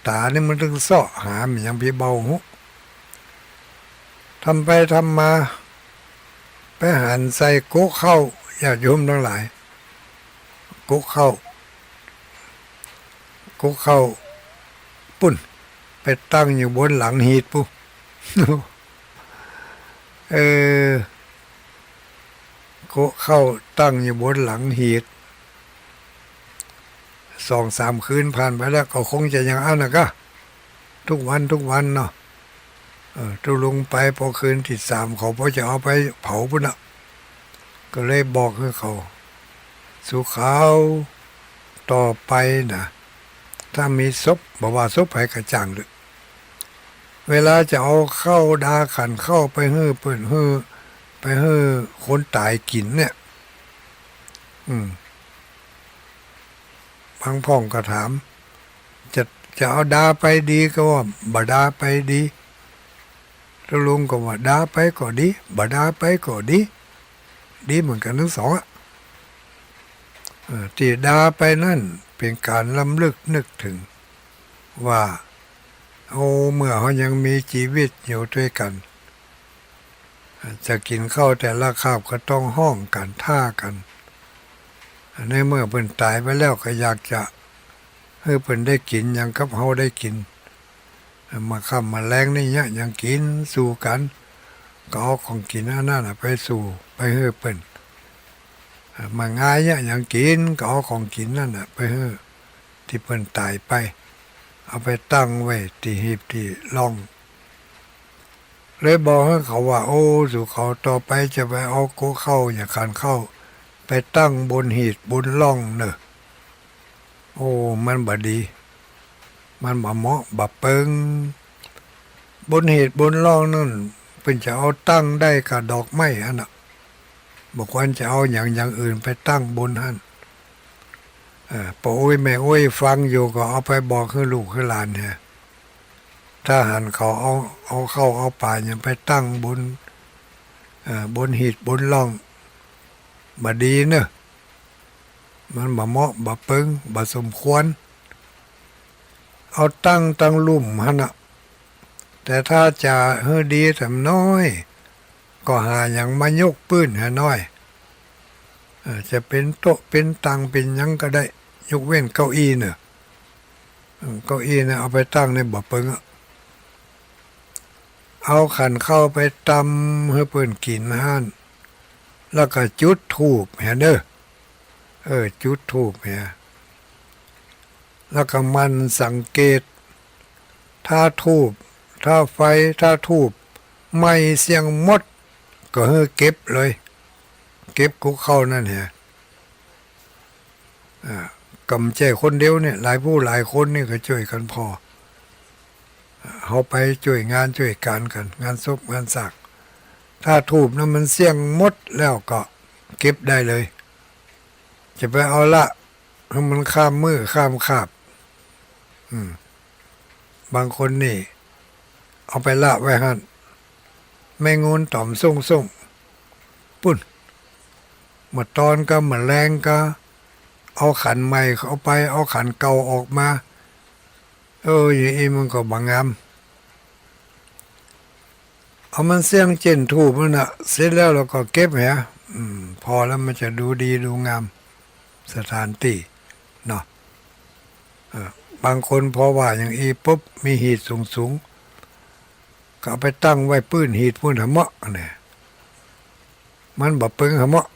ตานี่มันต้องเสาะหามันยังพี่เบาหุทำไปทำมาไปหันใส่โก๊กเข้าญาติโยมทั้งหลายโก๊กเข้าปุ่นไปตั้งอยู่บนหลังหีดปุ๊โก๊กเข้าตั้งอยู่บนหลังหีด2-3 คืนผ่านไปแล้วก็คงจะยังเอานะก็ทุกวันเนาะตุลงไปพอคืนที่3เขาพอจะเอาไปเผาปุ่นนะก็เลยบอกให้เขาสุขาวต่อไปนะถ้ามีศพบอกว่าศพให้กระจ่างเลยเวลาจะเอาเข้าดาขันเข้าไปเฮ้อเปิดเฮ้อไปเฮ้อคนตายกินเนี่ยบางพ่องก็ถามจะเอาดาไปดีก็ว่าบดาไปดีตะลุงก็ว่าดาไปก็ดีบดาไปก็ดีเหมือนกันทั้งสองที่ดาไปนั่นเป็นการล้ำลึกนึกถึงว่าเมื่อเขายังมีชีวิตอยู่ด้วยกันจะกินข้าวแต่ละคาบก็ต้องห้องกันท่ากัน ในเมื่อเพิ่นตายไปแล้วก็อยากจะให้เพิ่นได้กินอย่างกับเฮาได้กินมาค่ำมาแรงนี่เนี่ยยังกินสู่กันก็เอาของกินอันนั้นน่ะไปสู่ไปให้เพิ่นมาง่ายเนี่ยยังกินก็เอาของกินนั่นน่ะไปให้ที่เพิ่นตายไปเอาไปตั้งไว้ที่หีบที่ร่องเลยบอกให้เขาว่าโอ้สู่เขาต่อไปจะไปเอาโกเข้าอย่าขันเข้าไปตั้งบนหีบบนร่องเนอะโอ้มันบ่ดีมันบ่เหมาะบ่เปิงบนหีบบนร่องนั่นเป็นจะเอาตั้งได้กับดอกไม้อันน่ะบอกว่าจะเอาอย่างอื่นไปตั้งบนหันปู่โอ้ยแม่โอ้ยฟังอยู่ก็เอาไปบอกให้ลูกให้หลานเนี่ยถ้าหันเขาเอาเข้าเอาป่าอย่างไปตั้งบนหีบบนร่องบ่ดีเนอะมันบ่เหมาะบ่เปิงบ่สมควรเอาตั้งลุ่มหั่นน่ะแต่ถ้าจะให้ดีแต่น้อยก็หาอย่างมายกปื้นให้น้อยจะเป็นโต๊ะเป็นตังเป็นหยังก็ได้ยกเว้นเก้าอี้เนอะเก้าอี้เนี่ยเอาไปตั้งในบ่เปิงเอาขันเข้าไปตำให้เพิ่นกินหั่นแล้วก็จุดธูปเห็นเด้อจุดธูปเนี่ยแล้วก็มันสังเกตถ้าธูปถ้าไฟถ้าธูปไม่เสียงหมดก็ให้เก็บเลยเก็บกุเข้านั่นแหละกำใจคนเดียวเนี่ยหลายผู้หลายคนนี่ก็ช่วยกันพอเขาไปช่วยงานช่วยการกันงานศพงานสักถ้าทูบนั้นมันเสี่ยงหมดแล้วก็เก็บได้เลยจะไปเอาละให้มันข้ามมือข้ามคาบบางคนนี่เอาไปละไว้หั่นแม่งูนต่อมส่งปุ่นมาตอนก็มาแรงก็เอาขันใหม่เข้าไปเอาขันเก่าออกมาอย่างนี้มันก็บางงามเอามันเสี่ยงเจนทูบมันน่ะเสร็จแล้วเราก็เก็บแหะพอแล้วมันจะดูดีดูงามสถานที่เนาะบางคนพอว่าอย่างอีปุ๊บมีหีดสูงก็เอาไปตั้งไว้ปื้นหีดปื้นหะเมาะเนี่ยมันบ่ปึงหะเมาะ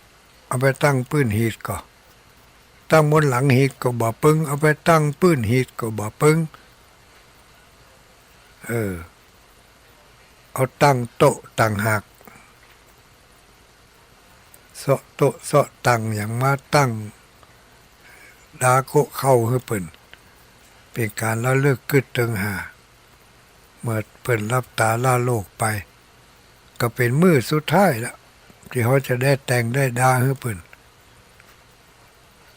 เอาไปตั้งปื้นหีดก็ตั้งบนหลังหีดก็บ่ปึงเอาไปตั้งปื้นหีดก็บ่ปึงเอาตั้งโต๊ะตั้งหากโต๊ะตั้งอย่างมาตั้งดาโกเข้าให้เปิ่นเป็นการละเลิกกึดตึงหาเมื่อเปิ่นรับตาล่าโลกไปก็เป็นมื้อสุดท้ายแล้วที่เขาจะได้แต่งได้ดาให้เปิ่น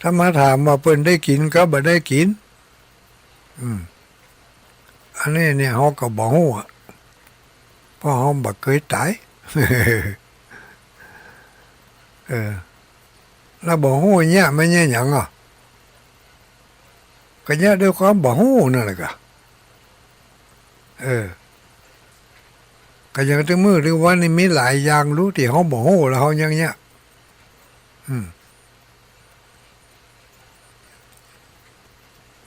ถ้ามาถามว่าเปิ่นได้กินก็บ่ได้กินอันนี้เนี่ยเขาก็บ่ฮู้เพราะเขาบ่เคยตายแล้วบ่ฮู้เนี่ยไม่เนี่ยหยังก็เนี่ยด้วยความบ่ฮู้นั่นแหละก็ยังถึงมื้อหรือวันนี้มีหลายอย่างรู้ที่เขาบ่ฮู้แล้วเขายังเนี่ย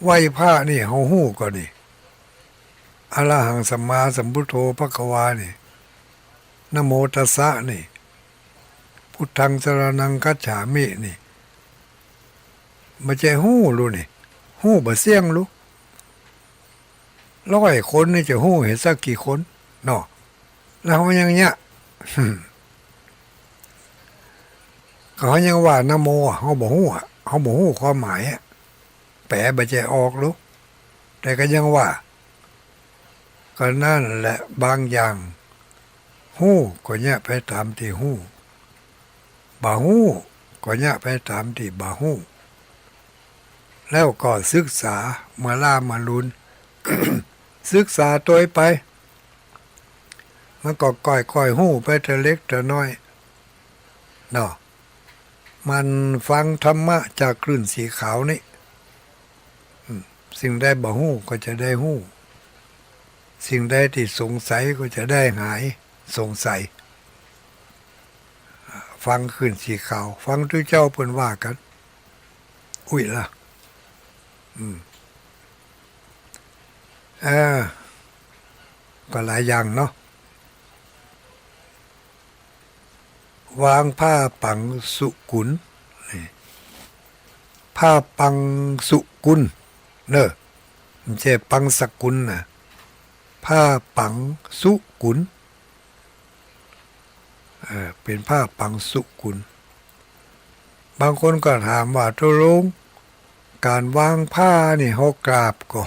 ไหว้พระนี่เขาฮู้ก็นี่อะระหังสัมมาสัมพุทโธภควานี่นะโมตัสสะนี่พุทธังสรณังคัจฉามินี่ไม่ใช่ฮู้รู้นี่ฮู้บ่เสียงรู้100 คนนี่จะฮู้เห็นสักกี่คนเนาะแล้วเขายังเนี่ยเขายังว่านะโมเขาบ่ฮู้เขาบ่ฮู้ความหมายแปลบ่ใจออกรู้แต่ก็ยังว่าก็นั่นแหละบางอย่างฮู้ก็เนี่ยไปตามที่ฮู้บ่ฮู้ก็เนี่ยไปตามที่บ่ฮู้แล้วก็ศึกษามาล่ามาลุน ศึกษาตัวไปมันก็ก่อยฮู้ไปแต่เล็กแต่น้อยเนาะมันฟังธรรมะจากคลื่นสีขาวนี่สิ่งใดบ่ฮู้ก็จะได้ฮู้สิ่งใดที่สงสัยก็จะได้หายสงสัยฟังขึ้นสีขาวฟังที่เจ้าเพิ่นว่ากัน อุ้ยล่ะเออก็หลายอย่างเนาะวางผ้าปังสุกุลผ้าปังสุกุลเนอะไม่ใช่ปังสกุลนะผ้าปังสุกุลเป็นผ้าปังสุกุลบางคนก็ถามว่าตุลุงการวางผ้านี่เขากราบก็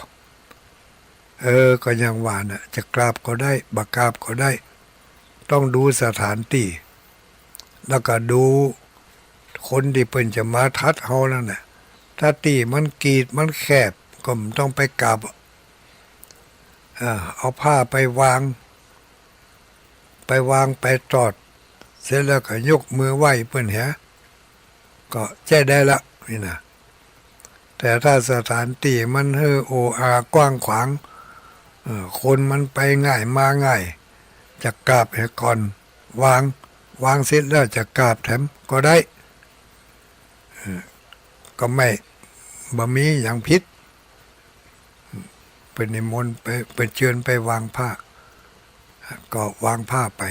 ก็ยังว่าน่ะจะกราบก็ได้บักกราบก็ได้ ต้องดูสถานที่แล้วก็ดูคนที่เพิ่นจะมาทัดเฮานั่นน่ะถ้าตีมันกีดมันแคบก็ต้องไปกราบเอาผ้าไปวางไปตอดเสร็จแล้วก็ยกมือไหว้เพิ่นแหก็แจ้ได้ละนี่นะแต่ถ้าสถานที่มันโออากว้างขวางคนมันไปง่ายมาง่ายจะกราบให้ก่อนวางเสร็จแล้วจะกราบแถมก็ได้ก็ไม่บ่มีอย่างผิดเป็นนิมนต์ไปเป็นเชิญไปวางผ้าก็วางผ้าไป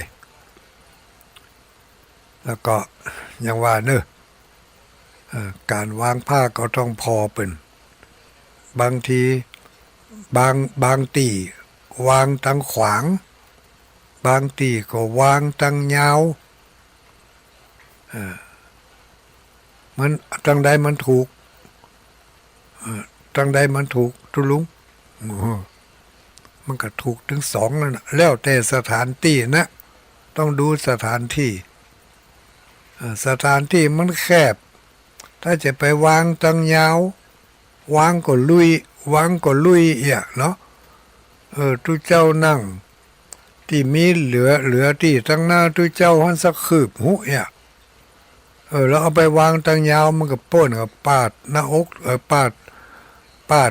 แล้วก็ยังว่าเนอะการวางผ้าก็ต้องพอเป็นบางทีบางตีวางตั้งขวางบางตีก็วางตั้งยาวมันตั้งใดมันถูกตั้งใดมันถูกตุลุงมันก็ถูกถึงสองแล้วนะแล้วแต่สถานที่นะต้องดูสถานที่สถานที่มันแคบถ้าจะไปวางตั้งยาววางก็ลุเนาะทุกเจ้านั่งที่มีเหลือที่ตั้งหน้าทุกเจ้าหันสักคืบหุแล้วเอาไปวางตั้งยาวมันก็ป้นกับปาดหน้าอกปา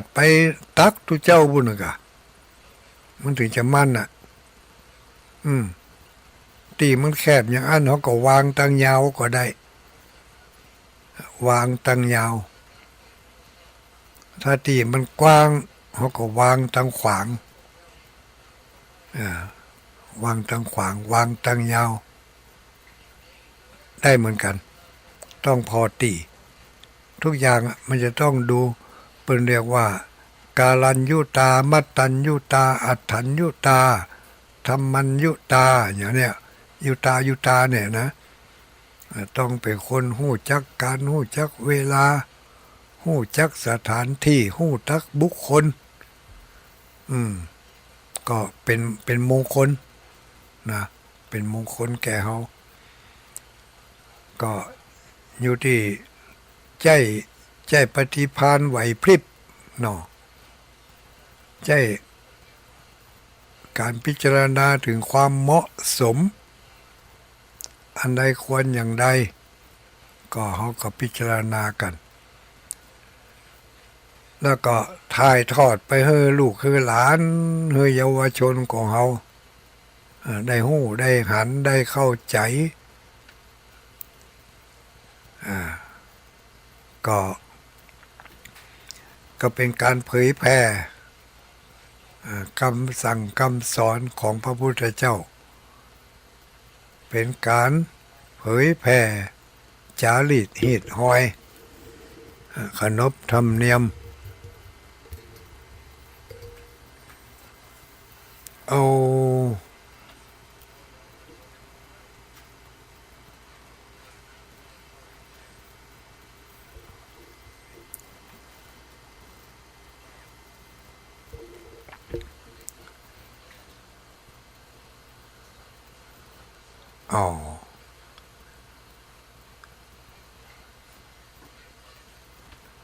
ดไปตักทุกเจ้าบุญกะมันถึงจะมั่นอ่ะตีมันแคบอย่างอันเขาก็วางตั้งยาวก็ได้วางตั้งยาวถ้าตีมันกว้างเขาก็วางตั้งขวางวางตั้งขวางวางตั้งยาวได้เหมือนกันต้องพอตีทุกอย่างมันจะต้องดูเป็นเรียกว่าการัญยุตามัตตัญยุตาอัฏฐัญยุตาธรรมัญยุตาอย่างเนี้ยยุตาเนี่ยนะต้องเป็นคนหู้จักการหู้จักเวลาหู้จักสถานที่หู้จักบุคคลก็เป็นมงคลนะเป็นมงคลแก่เขาก็อยู่ที่ใจปฏิภาณไหวพริบเนาะใจการพิจารณาถึงความเหมาะสมอันใดควรอย่างใดก็เขาก็พิจารณากันแล้วก็ถ่ายทอดไปให้ลูกให้หลานให้เยาวชนของเขาได้หู้ได้หันได้เข้าใจก็เป็นการเผยแผ่คำสั่งคำสอนของพระพุทธเจ้าเป็นการเผยแผ่จารีตหีดหอยขนบธรรมเนียมเอา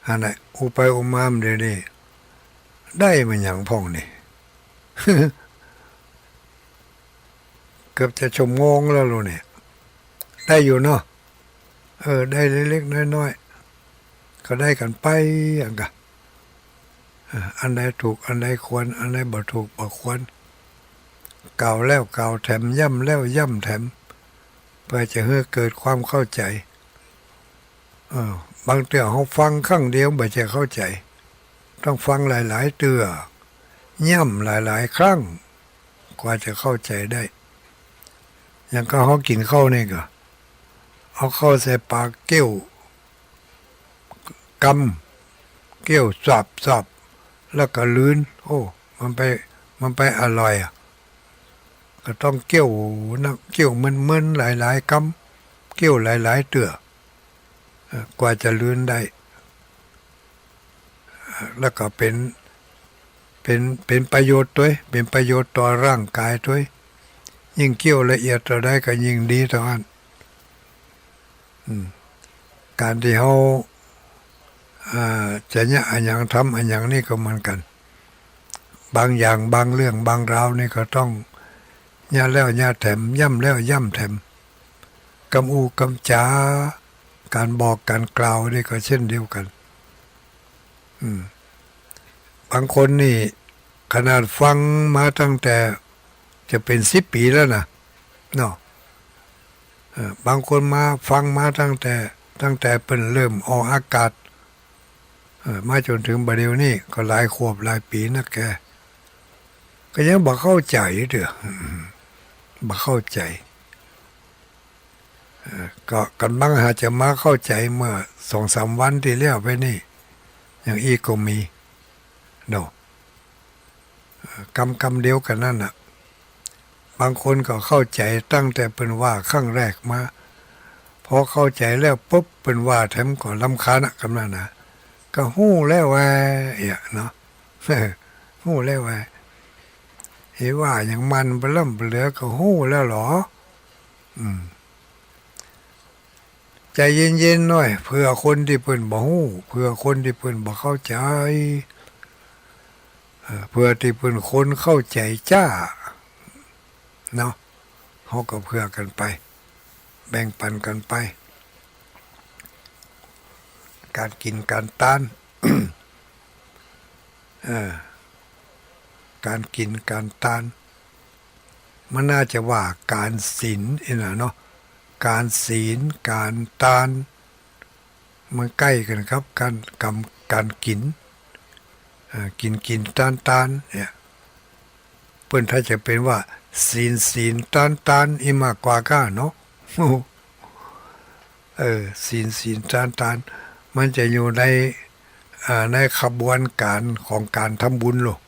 อันไหนอุไปอุมามเดี๋ยวนี้ได้มันอย่างพ่องนี่ เกือบจะชั่วโมงแล้วลูกเนี่ยได้อยู่เนาะได้เล็กๆน้อยๆก็ได้กันไปอย่างกะอันใดถูกอันใดควรอันใดบ่ถูกบ่ควรเก่าแล้วเก่าแถมย่ำแล้วย่ำแถมเพื่อจะให้เกิดความเข้าใจ บางเตือเขาฟังครั้งเดียวไม่ใช่เข้าใจต้องฟังหลายๆเตือย่ำหลายๆครั้งกว่าจะเข้าใจได้อย่างก็เขากินข้าวนี่ก็เอาเข้าใส่ปากเกี้ยวกำเกี้ยวสับแล้วก็ลื้นโอ้มันไปอร่อยอ่ะก็ต้องเกี้ยวนักเกี้ยวมึนๆหลายๆกำเกี้ยวหลายๆเตือกว่าจะลื้นได้แล้วก็เป็นประโยชน์ด้วยเป็นประโยชน์ต่อร่างกายด้วยยิ่งเกี่ยวละเอียดต่อได้ก็ยิ่งดีต่ออันการที่เขาจะเนี่ยอันอย่างทำอันอย่างนี้ก็เหมือนกันบางอย่างบางเรื่องบางราวนี่ก็ต้องเนี่ยแล้วเนี่ยแถมย่ำแล้วย่ำแถมกำอูกำจาการบอกการกล่าวนี่ก็เช่นเดียวกันบางคนนี่ขนาดฟังมาตั้งแต่จะเป็น10 ปีแล้วนะเนาะบางคนมาฟังมาตั้งแต่เป็นเริ่มออกอากาศมาจนถึงบัดเดี๋ยวนี้ก็หลายขวบหลายปีนะแกก็ยังบ่เข้าใจเด้อบ่เข้าใจก็กันบ้างหาจะมาเข้าใจเมื่อ2-3 วันที่แล้วไปนี่อย่างอีกก็มีเนาะคำเดียวกันนั่นน่ะบางคนก็เข้าใจตั้งแต่เป็นว่าครั้งแรกมาพอเข้าใจแล้วปุ๊บเป็นว่าแถมก็รำคาญกำนันนะก็หู้แล้วว่าเนาะหู้แล้วว่าเห็นว่าอย่างมันไปล่ำไปเหลือก็หู้แล้วหรอใจเย็นๆหน่อยเพื่อคนที่เพิ่นบ่ฮู้เพื่อคนที่เพิ่นบ่เข้าใจเพื่อที่เพิ่นคนเข้าใจจ้าเนาะเขาก็เพื่อกันไปแบ่งปันกันไปการกินการต้าน การกินการต้านมันน่าจะว่าการศีลเนาะการศีลการต้านมันใกล้กันครับการกินกินต้านเนี่ยเพิ่นถ้าจะเป็นว่าศีลต้านอีมากกว่าก้าเนาะศีลต้านมันจะอยู่ในขบวนการของการทำบุญหรอก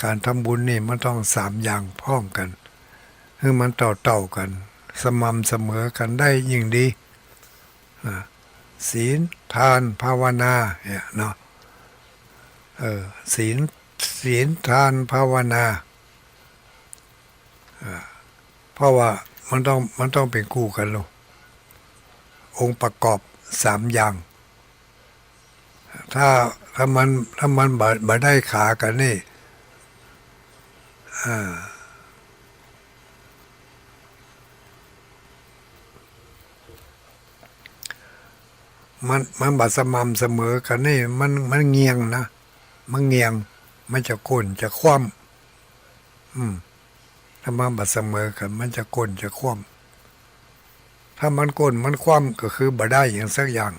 การทำบุญนี่มันต้อง3 อย่างพร้อมกันคือมันเต่ากันสม่ำเสมอกันได้ยิ่งดีศีลทานภาวนาเนี่ยเนาะศีลทานภาวนาเพราะว่ามันต้องเป็นคู่กันลูกองค์ประกอบ3 อย่างถ้ามันบ่ได้ขากันนี่มันบัดสม่ำเสมอกันนี่มันเงียงนะมันเงียงมันจะก้นจะคว่ำถ้ามันบัดเสมอกันมันจะก้นจะคว่ำถ้ามันก้นมันคว่ำก็คือบ่ได้อย่างสักอย่าง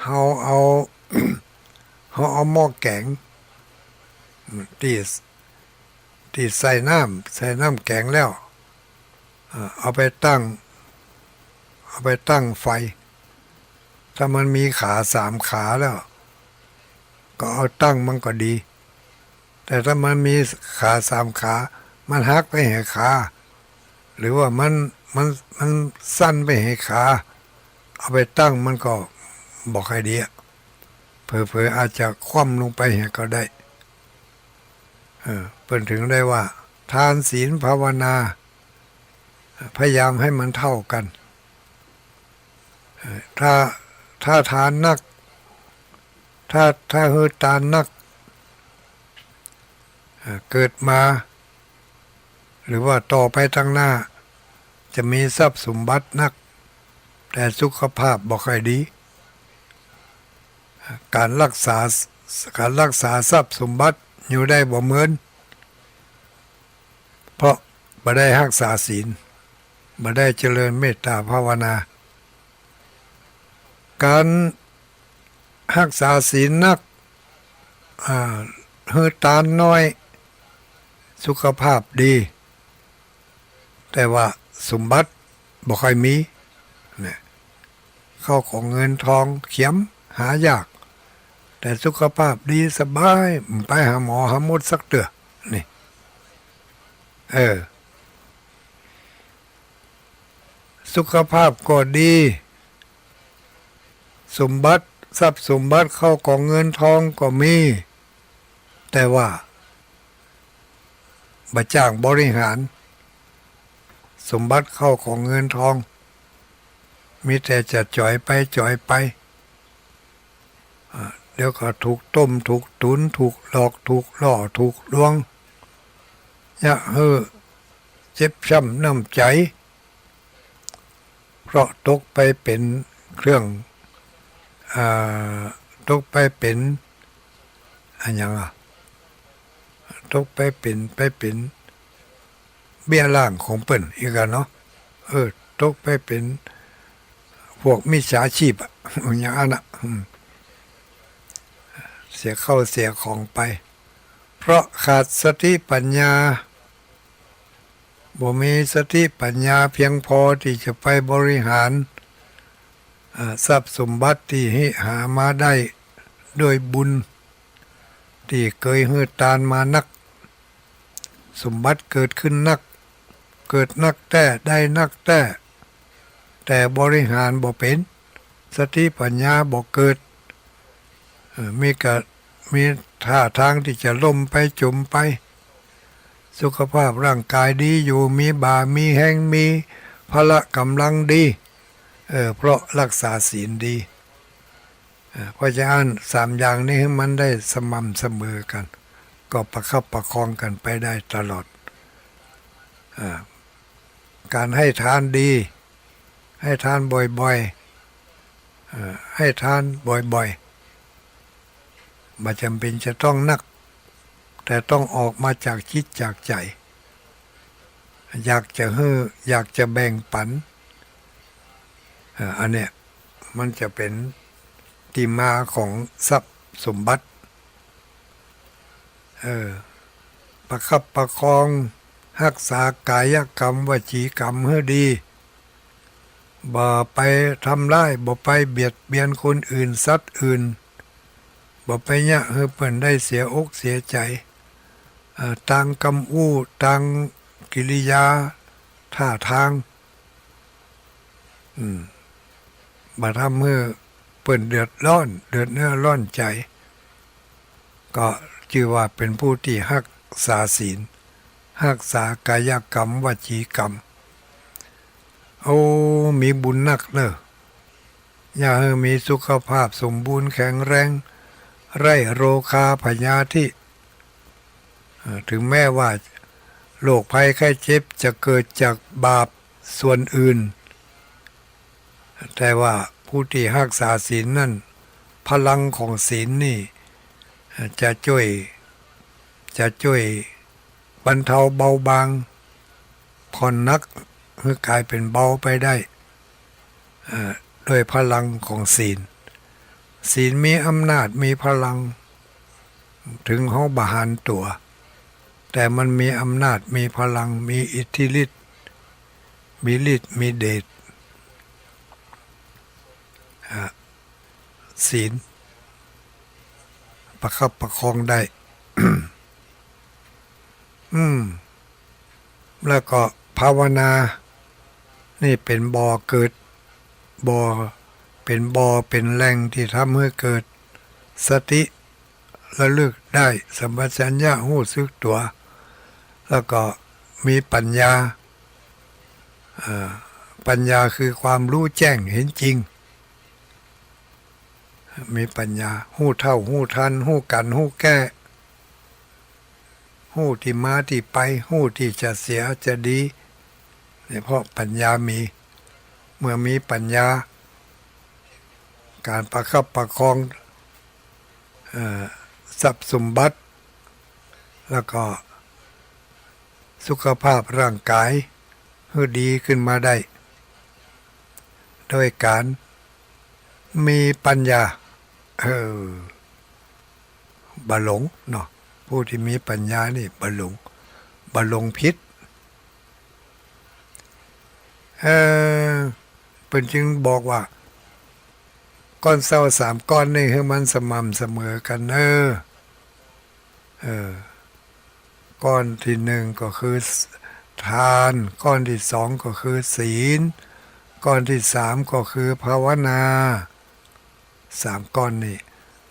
เฮาเอา เอาหม้อแกงที่ใส่น้ำแกงแล้วเอาไปตั้งไฟถ้ามันมีขา3 ขาแล้วก็เอาตั้งมันก็ดีแต่ถ้ามันมีขา3 ขามันหักไปให้ขาหรือว่ามันสั้นไปให้ขาเอาไปตั้งมันก็บอกให้ดีเผลอๆอาจจะคว่ำลงไปก็ได้เพิ่นถึงได้ว่าทานศีลภาวนาพยายามให้มันเท่ากันถ้าทานนักถ้าเฮอทานนักเกิดมาหรือว่าต่อไปทางหน้าจะมีทรัพย์สมบัตินักแต่สุขภาพบ่ค่อยดีการรักษาทรัพย์สมบัติอยู่ได้บ่เหมือนเพราะบ่ได้รักษาศีล บ่ได้เจริญเมตตาภาวนาการรักษาศีลนักเฮือตานน้อยสุขภาพดีแต่ว่าสมบัติบ่ค่อยมีเนี่ยเข้าของเงินทองเขียมหายากแต่สุขภาพดีสบายไปหาหมอหาหมดสักเตือนี่สุขภาพก็ดีสมบัติทรัพย์สมบัติเข้าของเงินทองก็มีแต่ว่าบ่จ้างบริหารสมบัติเข้าของเงินทองมีแต่จะจ่อยไปจ่อยไปเดี๋ยวก็ถูกต้มถูกตุนถูกหลอกถูกล่อถูกลวงเจ็บช้ำน้ำใจเพราะตกไปเป็นเครื่องตกไปเป็นอย่างตกไปเป็นเบี้ยล่างของเปิ้นอีกเนาะตกไปเป็นพวกมิจฉาชีพอย่างนั้นเสียเข้าเสียของไปเพราะขาดสติปัญญาบ่มีสติปัญญาเพียงพอที่จะไปบริหารทรัพย์สมบัติที่หามาได้ด้วยบุญที่เคยฮือตานมานักสมบัติเกิดขึ้นนักเกิดนักได้นักแต่บริหารบ่เป็นสติปัญญาบ่เกิดมีท่าทางที่จะล่มไปจมไปสุขภาพร่างกายดีอยู่มีบ่ามีแห้งมีพละกำลังดีเพราะรักษาศีลดีเพราะฉะนั้น3อย่างนี้มันได้สม่ำเสมอกันก็ประคับประคองกันไปได้ตลอดการให้ทานดีให้ทานบ่อยๆให้ทานบ่อยๆไม่จำเป็นจะต้องนักแต่ต้องออกมาจากจิตจากใจอยากจะแบ่งปันอันเนี้ยมันจะเป็นที่มาของทรัพย์สมบัติประคับประคองรักษากายกรรมวจีกรรมให้ดีบ่ไปทำร้ายบ่ไปเบียดเบียนคนอื่นสัตว์อื่นบ่ไปให้เพิ่นได้เสียอกเสียใจทางคำอู้ทางกิริยาท่าทางบ่ทำให้เพิ่นเดือดร้อนเดือดเนื้อร้อนใจก็ชื่อว่าเป็นผู้ที่รักษาศีลรักษากายกรรมวจีกรรมมีบุญนักเนอะอย่าให้มีสุขภาพสมบูรณ์แข็งแรงไร้โรคาพยาธิถึงแม้ว่าโรคภัยไข้เจ็บจะเกิดจากบาปส่วนอื่นแต่ว่าผู้ที่รักษาศีลนั่นพลังของศีลนี่จะช่วยบรรเทาเบาบางผ่อนนักเพื่อกลายเป็นเบาไปได้ด้วยพลังของศีลมีอำนาจมีพลังถึงเขาบาหารตัวแต่มันมีอำนาจมีพลังมีอิทธิฤทธิ์มีฤทธิ์มีเดชศีลประคับประคองได้ แล้วก็ภาวนานี่เป็นบ่อเกิดเป็นแหล่งที่ทำให้เกิดสติระลึกได้สัมปชัญญะรู้สึกตัวแล้วก็มีปัญญาคือความรู้แจ้งเห็นจริงมีปัญญาหู้เท่าหู้ทันหู้กันหู้แก้หู้ที่มาที่ไปหู้ที่จะเสียจะดีเนี่ยเพราะปัญญามีเมื่อมีปัญญาการประคับประคองทรัพย์สมบัติแล้วก็สุขภาพร่างกาย ให้ดีขึ้นมาได้โดยการมีปัญญาบะหลงเนาะผู้ที่มีปัญญานี่บะหลงพิษเป็นจึงบอกว่าก้อนเศร้า3ก้อนนี่ให้มันสม่ำเสมอกันก้อนที่1ก็คือทานก้อนที่2ก็คือศีลก้อนที่3ก็คือภาวนา3ก้อนนี่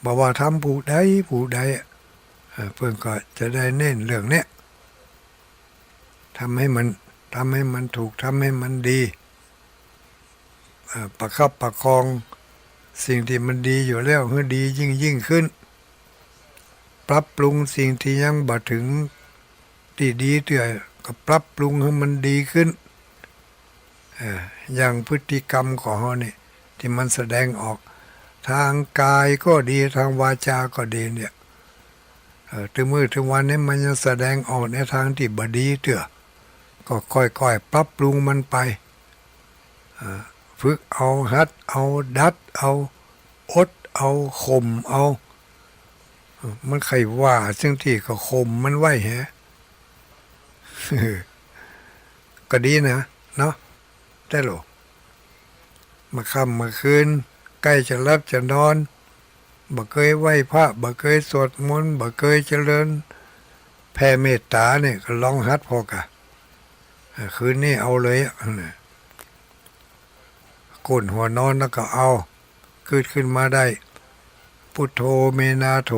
บอกว่าทำผู้ใดเพื่อนก็จะได้เน้นเรื่องเนี้ยทำให้มันถูกทำให้มันดีประคับประคองสิ่งที่มันดีอยู่แล้วให้ดียิ่งขึ้นปรับปรุงสิ่งที่ยังบ่ถึงที่ดีเตื่อยก็ปรับปรุงให้มันดีขึ้นอย่างพฤติกรรมของเราเนี่ยที่มันแสดงออกทางกายก็ดีทางวาจาก็ดีเนี่ยถึงมื้อถึงวันนี้มันยังแสดงออกในทางที่บ่ดีเตื่อก็ค่อยๆปรับปรุงมันไปฝึกเอาหัดเอาดัดเอาอดเอาข่มเอามันใครว่าซึ่งที่ก็ข่มมันไว้แฮะ ก็ดีนะเนาะได้หรอมาค่ำมาคืนใกล้จะหลับจะนอนบ่เคยไหว้พระบ่เคยสวดมนต์บ่เคยเจริญแผ่เมตตาเนี่ยก็ลองหัดพอกะคืนนี้เอาเลยก้นหัวนอนแล้วก็เอาเกิดขึ้นมาได้พุทโธเมนาโถ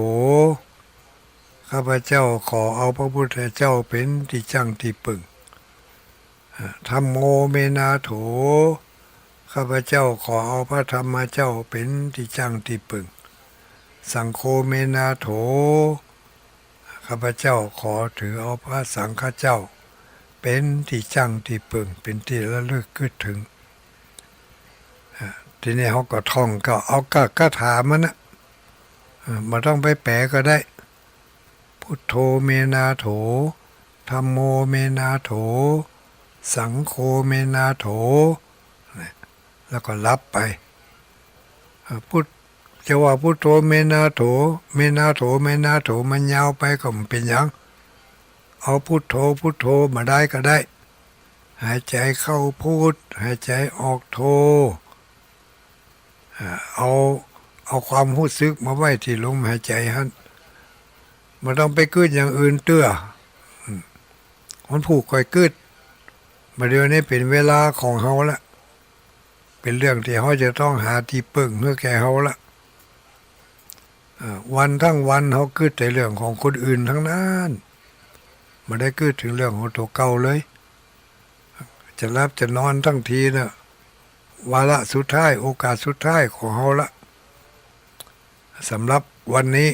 ข้าพเจ้าขอเอาพระพุทธเจ้าเป็นที่จังที่ปึงธัมโมเมนาโถข้าพเจ้าขอเอาพระธรรมเจ้าเป็นที่จังที่ปึงสังโฆเมนาโถข้าพเจ้าขอถือเอาพระสังฆเจ้าเป็นที่จังที่ปึงเป็นที่ระลึกคิดถึงทีนี้เขาก็ท่องก็เอาก็ถามมันนะมาต้องไปแปลก็ได้พุทโธเมนาโถธัมโมเมนาโถสังโฆเมนาโถแล้วก็รับไปพุทจะว่าพุทโธเมนาโถเมนาโถเมนาโถมันยาวไปก็มันเป็นอย่างเอาพุทโธพุทโธมาได้ก็ได้หายใจเข้าพุทหายใจออกโธเอาความรู้สึกมาไว้ที่ลมหายใจฮั่นมันต้องไปกึดอย่างอื่นเตื้อมันผูกก่อยกึดมาเดี๋ยวนี้เป็นเวลาของเฮาละเป็นเรื่องที่เฮาจะต้องหาที่พึ่งเพื่อแก่เฮาละวันทั้งวันเฮากึดแต่เรื่องของคนอื่นทั้งนั้นไม่ได้กึดถึงเรื่องของตัวเก่าเลยจะรับจะนอนทั้งทีนะวาระสุดท้ายโอกาสสุดท้ายของเฮาละสำหรับวันนี้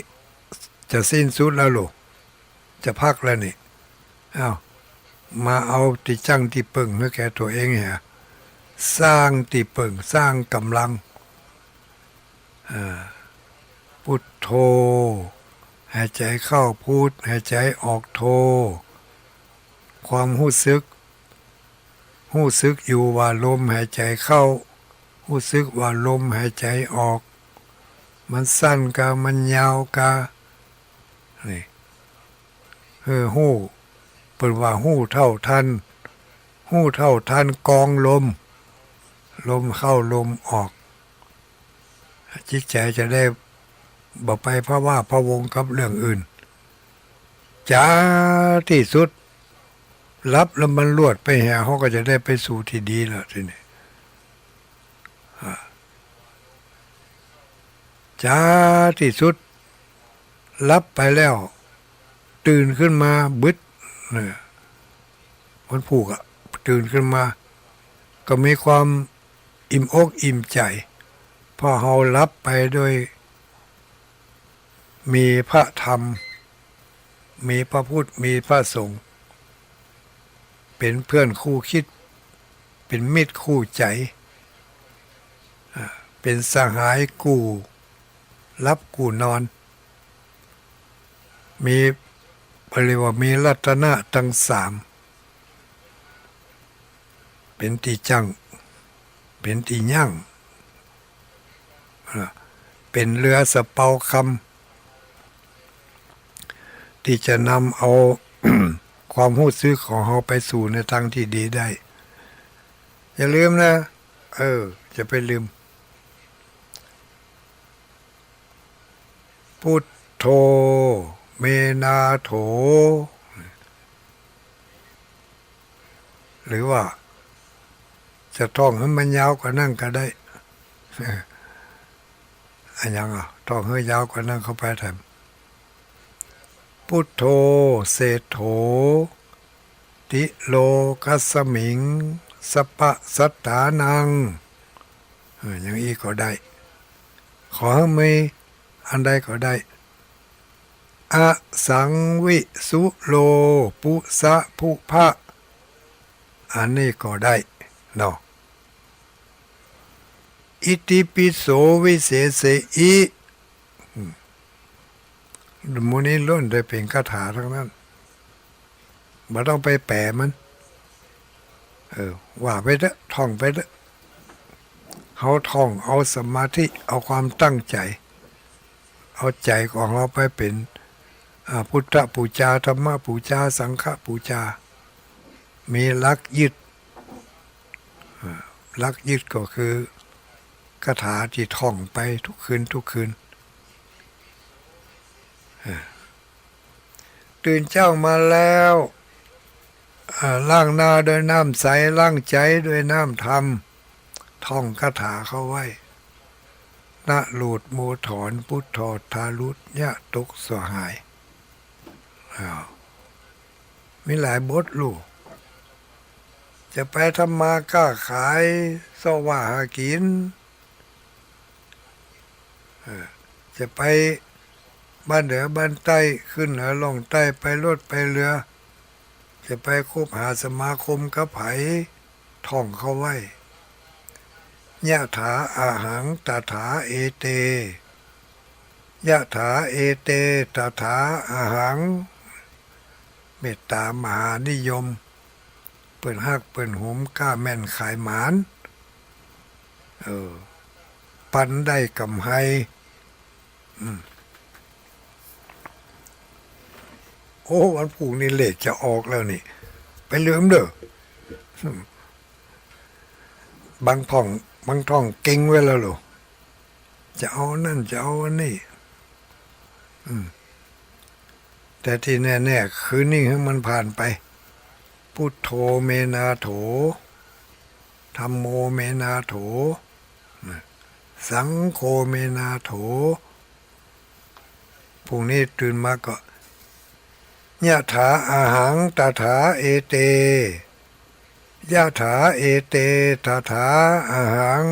จะสิ้นสุดแล้วลูกจะพักแล้วนี่มาเอาที่จังที่ปึงเพื่อแก่ตัวเองฮะสร้างที่ปึงสร้างกำลังพุทโธหายใจเข้าพุทหายใจออกโธความรู้สึกอยู่ว่าลมหายใจเข้ารู้สึกว่าลมหายใจออกมันสั้นกะมันยาวกะนี่หู้เปิดว่าหู้เท่าทันกองลมเข้าลมออกจิตใจจะได้บ่ไปเพราะว่าพะวงกับเรื่องอื่นจ้าที่สุดรับแล้วมันลวดไปแห่เขาก็จะได้ไปสู่ที่ดีแล้วทีนี้จ้าที่สุดรับไปแล้วตื่นขึ้นมาบึดเนี่ยมันผูกตื่นขึ้นมาก็มีความอิ่มอกอิ่มใจพอเรารับไปโดยมีพระธรรมมีพระพุทธมีพระสงฆ์เป็นเพื่อนคู่คิดเป็นมิตรคู่ใจเป็นสหายกู้รับกู้นอนมีเรียกว่ามีรัตนะทั้ง3 เป็นตีจังเป็นตียั่งเป็นเรือสะเปาคำที่จะนำเอา ความรู้สึกของเราไปสู่ในทางที่ดีได้ อย่าลืมนะจะไปลืมพุทโธเมนาโถหรือว่าจะท่องให้มันยาวกว่านั่นก็ได้อันยังท่องให้ยาวกว่านั่นเข้าไปแถมพุทโธเศโธติโลกัสสมิงสปะสัตถานังอย่างอีกก็ได้ขอให้มีอันใดก็ได้อสังวิสุโลปุสะภุภะอันนี้ก็ได้เนาะอิติปิโสวิเศษอิมูนี้ล้วนได้เป็นคาถาทั้งนั้นไม่ต้องไปแปลมันว่าไปเถอะท่องไปเถอะเขาท่องเอาสมาธิเอาความตั้งใจเอาใจของเราไปเป็นพุทธปูชาธรรมปูชาสังฆปูชามีหลักยึดหลักยึดก็คือคาถาที่ท่องไปทุกคืนตื่นเจ้ามาแล้วล้างหน้าด้วยน้ำใสล้างใจด้วยน้ำธรรมท่องคาถาเข้าไว้นะลูดโมถอนพุทธอทารุตยะตุกสหายมีหลายบทลูกจะไปทำมาค้าขายสว่าหากินจะไปบ้านเหนือบ้านใต้ขึ้นเหนือลงใต้ไปรถไปเรือจะไปคบหาสมาคมกับไผท่องเข้าไว้ยะถาอาหังตถาเอเตยะถาเอเตตถาอาหังเมตตามหานิยมเปิ่นฮักเปิ่นหุมกล้าแม่นขายหมานปันได้กำไห้โอ้วันผูกนี่เลขจะออกแล้วนี่ไปลืมเด้อบางท่องเก่งไว้แล้วหรอจะเอานั่นจะเอาอันนี้แต่ที่แน่ๆคืนนี้ให้มันผ่านไปพุทโธเมนาโถธัมโมเมนาโถสังโฆเมนาโถพรุ่งนี้ตื่นมาก็ยะถาอาหังตถาเอเตยะถาเอเตตถาอาหัง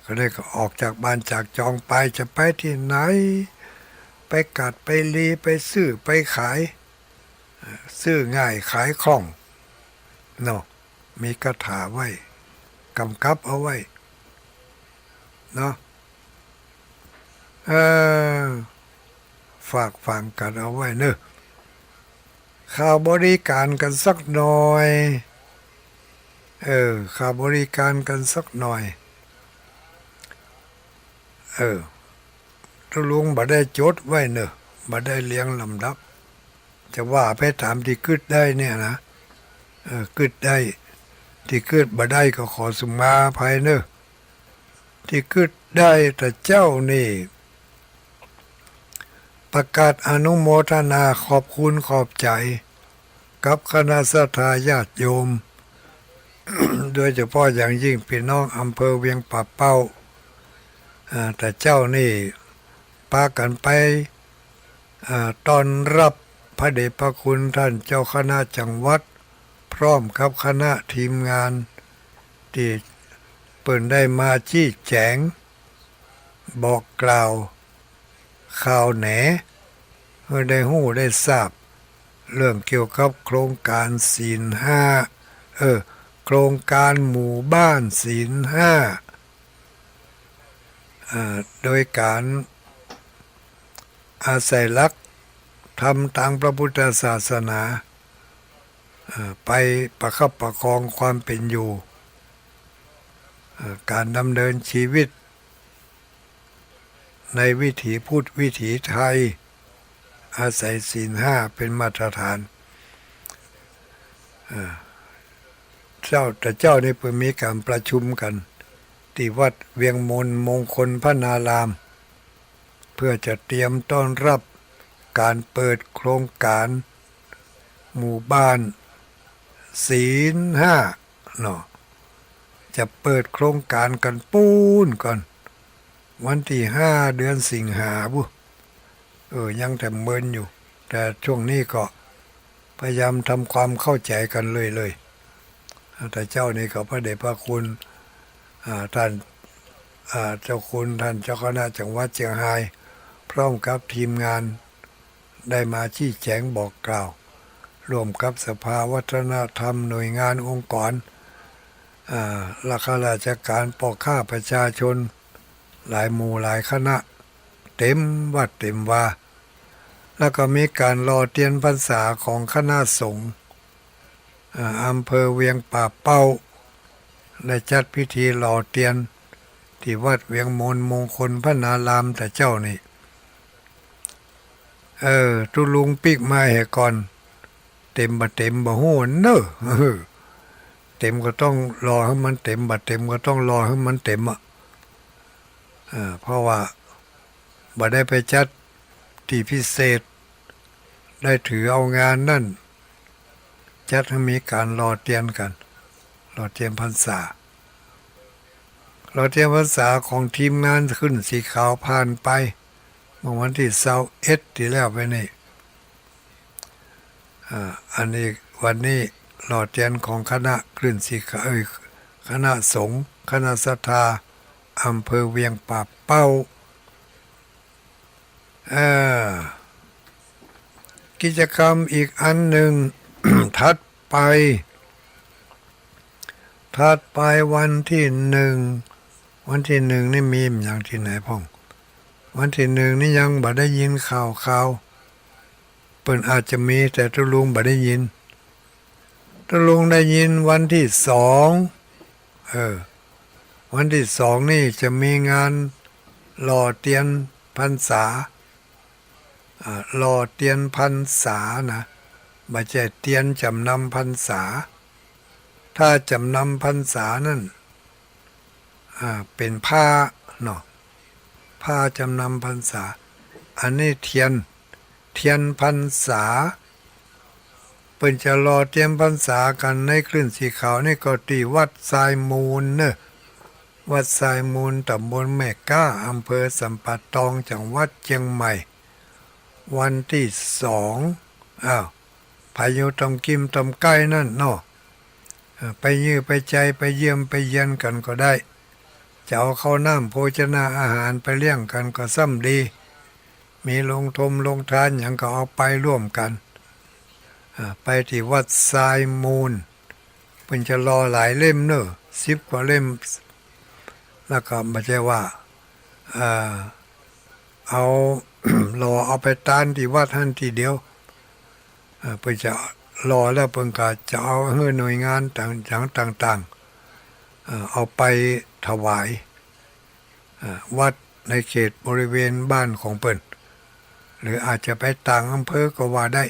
ก็ได้ก็ออกจากบ้านจากจองไปจะไปที่ไหนไปกัดไปลีไปซื้อไปขายซื้อง่ายขายคล่องเนาะมีคาถาไว้กำกับเอาไว้เนาะฝากฟังกันเอาไว้เนอะข่าวบริการกันสักหน่อยข่าวบริการกันสักหน่อยถ้าลุงบ่ได้จดไว้เนอะบ่ได้เลี้ยงลำดับจะว่าไปตามที่กึดได้เนี่ยนะกึดได้ที่กึดบ่ได้ก็ขอสุมาภัยเนอะที่กึดได้แต่เจ้านี่ประกาศอนุโมทนาขอบคุณขอบใจกับคณะศรัทธาญาติโยม โดยเฉพาะอย่างยิ่งพี่น้องอำเภอเวียงป่าเป้าแต่เจ้านี่พากันไปต้อนรับพระเดชพระคุณท่านเจ้าคณะจังหวัดพร้อมกับคณะทีมงานที่เปิ่นได้มาชี้แจงบอกกล่าวข่าวแหนเพื่อได้หู้ได้ทราบเรื่องเกี่ยวกับโครงการศีลห้าโครงการหมู่บ้านศีลห้าโดยการอาศัยหลักทำทางพระพุทธศาสนา ไปประคับประคองความเป็นอยู่การดำเนินชีวิตในวิถีพุทธวิถีไทยอาศัยศีลห้าเป็นมาตรฐานเจ้านี่เพิ่งมีการประชุมกันที่วัดเวียงมนมงคลพระนารามเพื่อจะเตรียมต้อนรับการเปิดโครงการหมู่บ้านศีลห้าเนาะจะเปิดโครงการกันปูนก่อนวันที่5 เดือนสิงหาบุยังแต่เมินอยู่แต่ช่วงนี้ก็พยายามทำความเข้าใจกันเลยแต่เจ้านี่ก็พระเดชพระคุณท่านเจ้าคุณท่านเจ้าคณะจังหวัดเชียงรายพร้อมกับทีมงานได้มาชี้แจงบอกกล่าวร่วมกับสภาวัฒนธรรมหน่วยงานองค์กรข้าราชการปกข้าประชาชนหลายหมู่หลายคณะเต็มวัดเต็มว่าแล้วก็มีการรอเตียนพรรษาของคณะสงฆ์อำเภอเวียงป่าเป้าได้จัดพิธีรอเตียนที่วัดเวียงมนมงคลพระนารามแต่เจ้านี่ตุลุงปิกมาเหก่อนเต็มบ่ฮู้เนอะเต็มก็ต้องรอให้มันเต็มบัดเต็มก็ต้องรอให้มันเต็มเพราะว่าบ่ได้ไปจัดที่พิเศษได้ถือเอางานนั่นจัดให้มีการรอเตียนกันรอเตียนพรรษารอเตียนพรรษาของทีมงานขึ้นสีขาวผ่านไปเมื่อวันที่21ที่แล้วไปนี่อันนี้วันนี้รอเตียนของคณะคลื่นสีขาวคณะสงฆ์คณะศรัทธาอำเภอเวียงป่าเป้ากิจกรรมอีกอันหนึ่ง ถัดไปวันที่1นี่มีอย่างที่ไหนพ่องวันที่1นี่ยังบ่ได้ยินข่าวเปิ้นอาจจะมีแต่ตุลุงบ่ได้ยินตุลุงได้ยินวันที่2วันที่2นี่จะมีงานหล่อเตียนพรรษาหล่อเตียนพรรษานะไม่ใช่เตียนจำนำพรรษาถ้าจำนำพรรษานั่นเป็นผ้าเนาะผ้าจำนำพรรษาอันนี้เทียนพรรษาเปิ้นจะรอเตรียมพรรษากันในคลื่นสีขาวนี่ก็ที่วัดทรายมูลเนอะวัดทรายมูลตำบลแม่ก้าอำเภอสัมปะตองจังหวัดเชียงใหม่วันที่2พายุตำกิมตำใกล้นั่นเนาะไปยื้อไปใจไปเยี่ยมไปเยียนกันก็ได้จะเอาข้าวน้ำโภชนาอาหารไปเลี้ยงกันก็ซ้ำดีมีลงทานอย่างก็เอาไปร่วมกันไปที่วัดทรายมูลเพิ่นจะรอหลายเล่มเนอะ10 กว่าเล่มแล้วก็ไม่ใช่ว่าเอา รอเอาไปตานที่วัดท่านทีเดียวเพื่อจะรอแล้วเพิ่นก็จะเอาให้หน่วยงานต่างเอาไปถวายวัดในเขตบริเวณบ้านของเพิ่นหรืออาจจะไปต่างอำเภอก็ว่าได้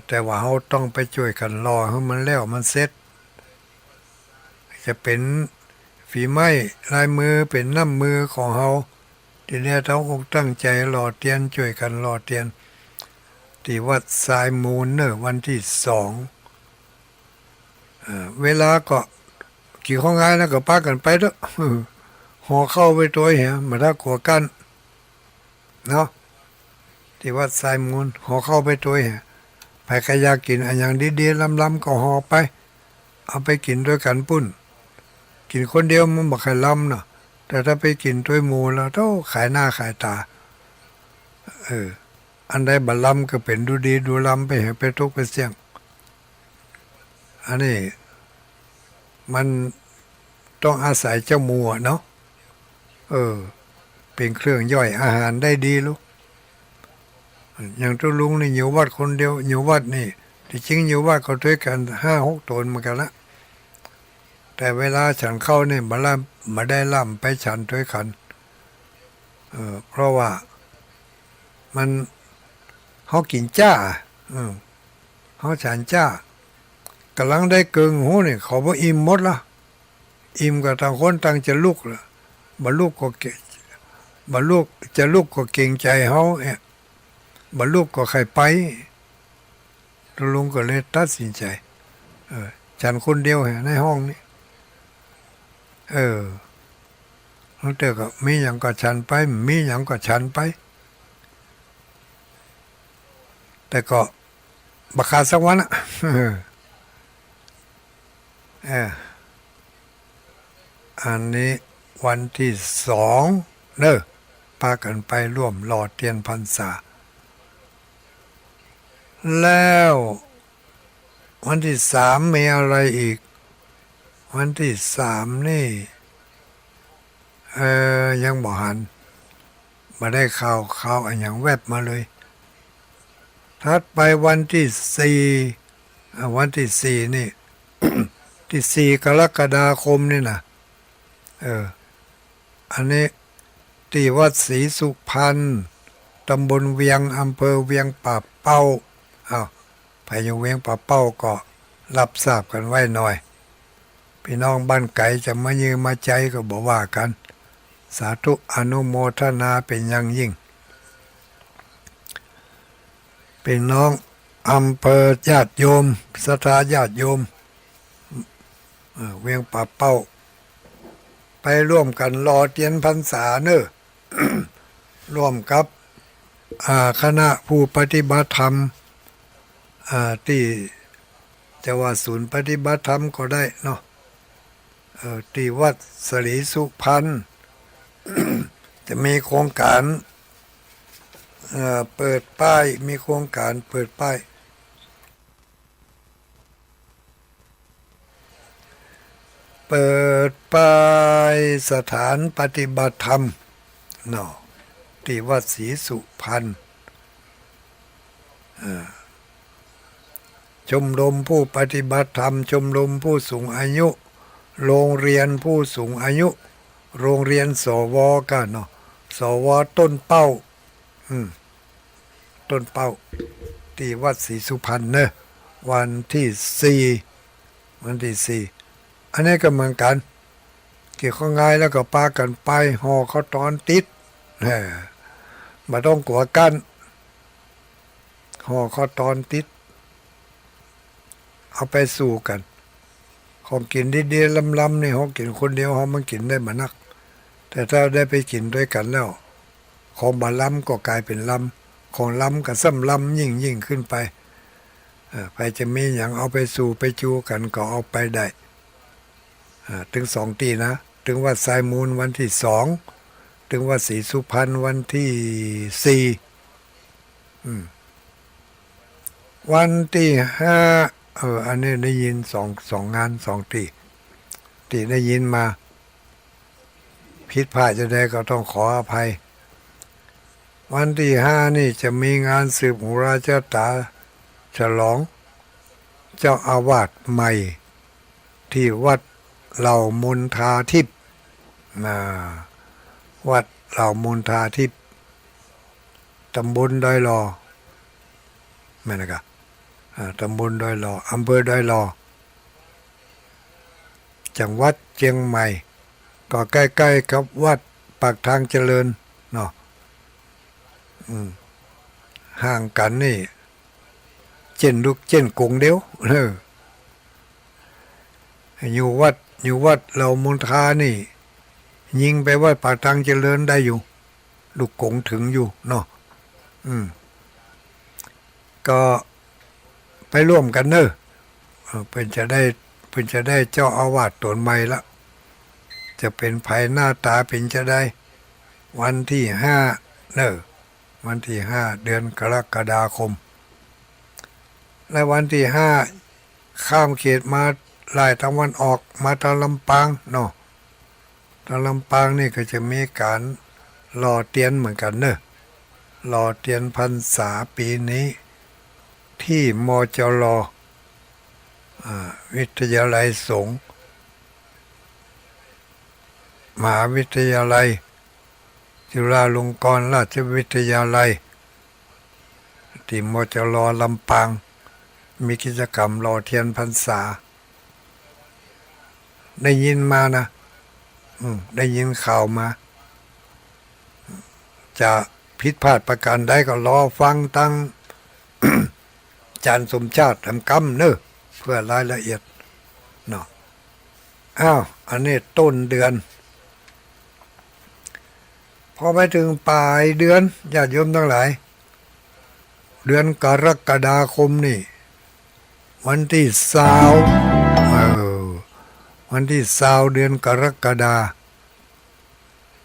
แต่ว่าเราต้องไปช่วยกันรอให้มันแล้วมันเสร็จจะเป็นฝีไม้ลายมือเป็นน้ำมือของเราทีนี้เราอกตั้งใจรอเตียนช่วยกันรอเตียนที่วัดทรายมูลเนอะวันที่2เวลาก็กี่ข้องงานแล้วก็พากันไปเด้อห่อเข้าไปตัวเหี้ยมาถ้ากลัวกันเนาะที่วัดทรายมูลห่อเข้าไปตัวเหี้ยใครก็อยากกินอันอย่างดีๆล้ำๆก็ห่อไปเอาไปกินด้วยกันปุ้นกินคนเดียวมันบ่ค่อยล้ำเนาะแต่ถ้าไปกินด้วยหมู่แล้วต้องขายหน้าขายตาอันใดบ่ล้ำก็เป็นดูดีดูล้ำไปให้ไปทุกข์ไปเสี่ยงอันนี้มันต้องอาศัยเจ้าหมู่เนาะเป็นเครื่องย่อยอาหารได้ดีลูกอย่างตุลุงนี่อยู่วัดคนเดียวอยู่วัดนี่ ที่จริงอยู่ว่าก็ด้วยกัน5-6 ตนเหมือนกันละแต่เวลาฉันเข้าเนี่ยมาได้ล่ำไปฉันด้วยกันเพราะว่ามันเขากินจ้าเขาฉันจ้ากำลังได้เกิงหูเนี่ยเขาบ่อิ่มหมดละอิ่มก็ต่างคนต่างจะลุกละบ่ลุกก็เกบ่ลุกจะลุกก็เกรงใจเขาบ่ลุกก็ใครไปลุงก็เลยตัดสินใจฉันคนเดียวในห้องนี้แล้วเด็กก็มีอย่างก็ฉันไปมีอย่างก็ฉันไปแต่ก็บักขาดสักวันอันนี้วันที่2พากันไปร่วมหล่อเทียนพรรษาแล้ววันที่3มีอะไรอีกวันที่3นี่ยังบ่หันมาได้ข่าวอันอย่างแวบมาเลยถัดไปวันที่วันที่4นี่ ที่4 กรกฎาคมนี่นะอันนี้ที่วัดศรีสุพรรณตำบลเวียงอำเภอเวียงป่าเป้าไปอยู่เวียงป่าเป้าก็รับทราบกันไว้หน่อยพี่น้องบ้านไก่จะมายืมมาใจก็บอกว่ากันสาธุอนุโมทนาเป็นอย่างยิ่งเป็นน้องอำเภอญาติโยมศรัทธาญาติโยมเวียงป่าเป้าไปร่วมกันรอเทียนพรรษาร่วมกับคณะผู้ปฏิบัติธรรมที่จะว่าศูนย์ปฏิบัติธรรมก็ได้เนาะที่วัดศรีสุพรรณ จะมีโครงการเปิดป้ายมีโครงการเปิดป้ายสถานปฏิบัติธรรมเนาะที่วัดศรีสุพรรณชมรมผู้ปฏิบัติธรรมชมรมผู้สูงอายุโรงเรียนผู้สูงอายุโรงเรียนสวกันเนาะสวต้นเป้าต้นเป้าที่วัดศรีสุพรรณวันที่4อันนี้ก็เหมือนกันเกี่ยวข้องง่ายแล้วก็ปากันไปห่อเขาตอนติดมาต้องกลัวกันห่อเขาตอนติดเอาไปสู่กันของกินดีๆล้ำๆนี่เขากินคนเดียวเขามันกินได้มานักแต่ถ้าได้ไปกินด้วยกันแล้วของบาล้ำก็กลายเป็นล้ำของล้ำกับซ้ำล้ำยิ่งขึ้นไปไปจะมีอย่างเอาไปสู่ไปจูกันก็เอาไปได้ถึง2 ที่นะถึงวัดสายมูลวันที่2ถึงวัดศรีสุพรรณวันที่4วันที่5อันนี้ได้ยินสองงาน2 ที่ได้ยินมาผิดพลาดจะได้ก็ต้องขออภัยวันที่5นี่จะมีงานสืบหูราชตาฉลองเจ้าอาวาสใหม่ที่วัดเหล่ามนทาทิพย์วัดเหล่ามนทาทิพย์ตำบลดอยหล่อแม่นะครับตำบลดอยหล่ออำเภอดอยหล่อจังหวัดเชียงใหม่ก็ใกล้ๆกับวัดปากทางเจริญเนาะห่างกันนี่เจนกงเดียวอยู่วัดเหล่ามนทานี่ยิงไปวัดปากทางเจริญได้อยู่ลูกกงถึงอยู่เนาะก็ไปร่วมกันเพิ่นจะได้เจ้าอาวาสตนใหม่ละจะเป็นภายหน้าตาเป็นจะได้วันที่5วันที่5เดือนกรกฎาคมและวันที่5ข้ามเขตมาลายตะวันออกมาทางลำปางเนาะทางลำปางนี่ก็จะมีการหล่อเทียนเหมือนกันหล่อเทียนพรรษาปีนี้ ที่มจรวิทยาลัยสงฆ์มหาวิทยาลัยจุฬาลงกรณราชวิทยาลัยที่มจรลำปางมีกิจกรรมหล่อเทียนพรรษาได้ยินมานะได้ยินข่าวมา จะผิดพลาดประการใดก็รอฟังตั้ง อาจารย์สมชาติทำกรรมเนอะเพื่อรายละเอียดเนาะอ้าวอันนี้ต้นเดือน พอไปถึงปลายเดือนญาติโยมทั้งหลาย เดือนกรกฎาคมนี่วันที่วันที่20เดือนกรกฎา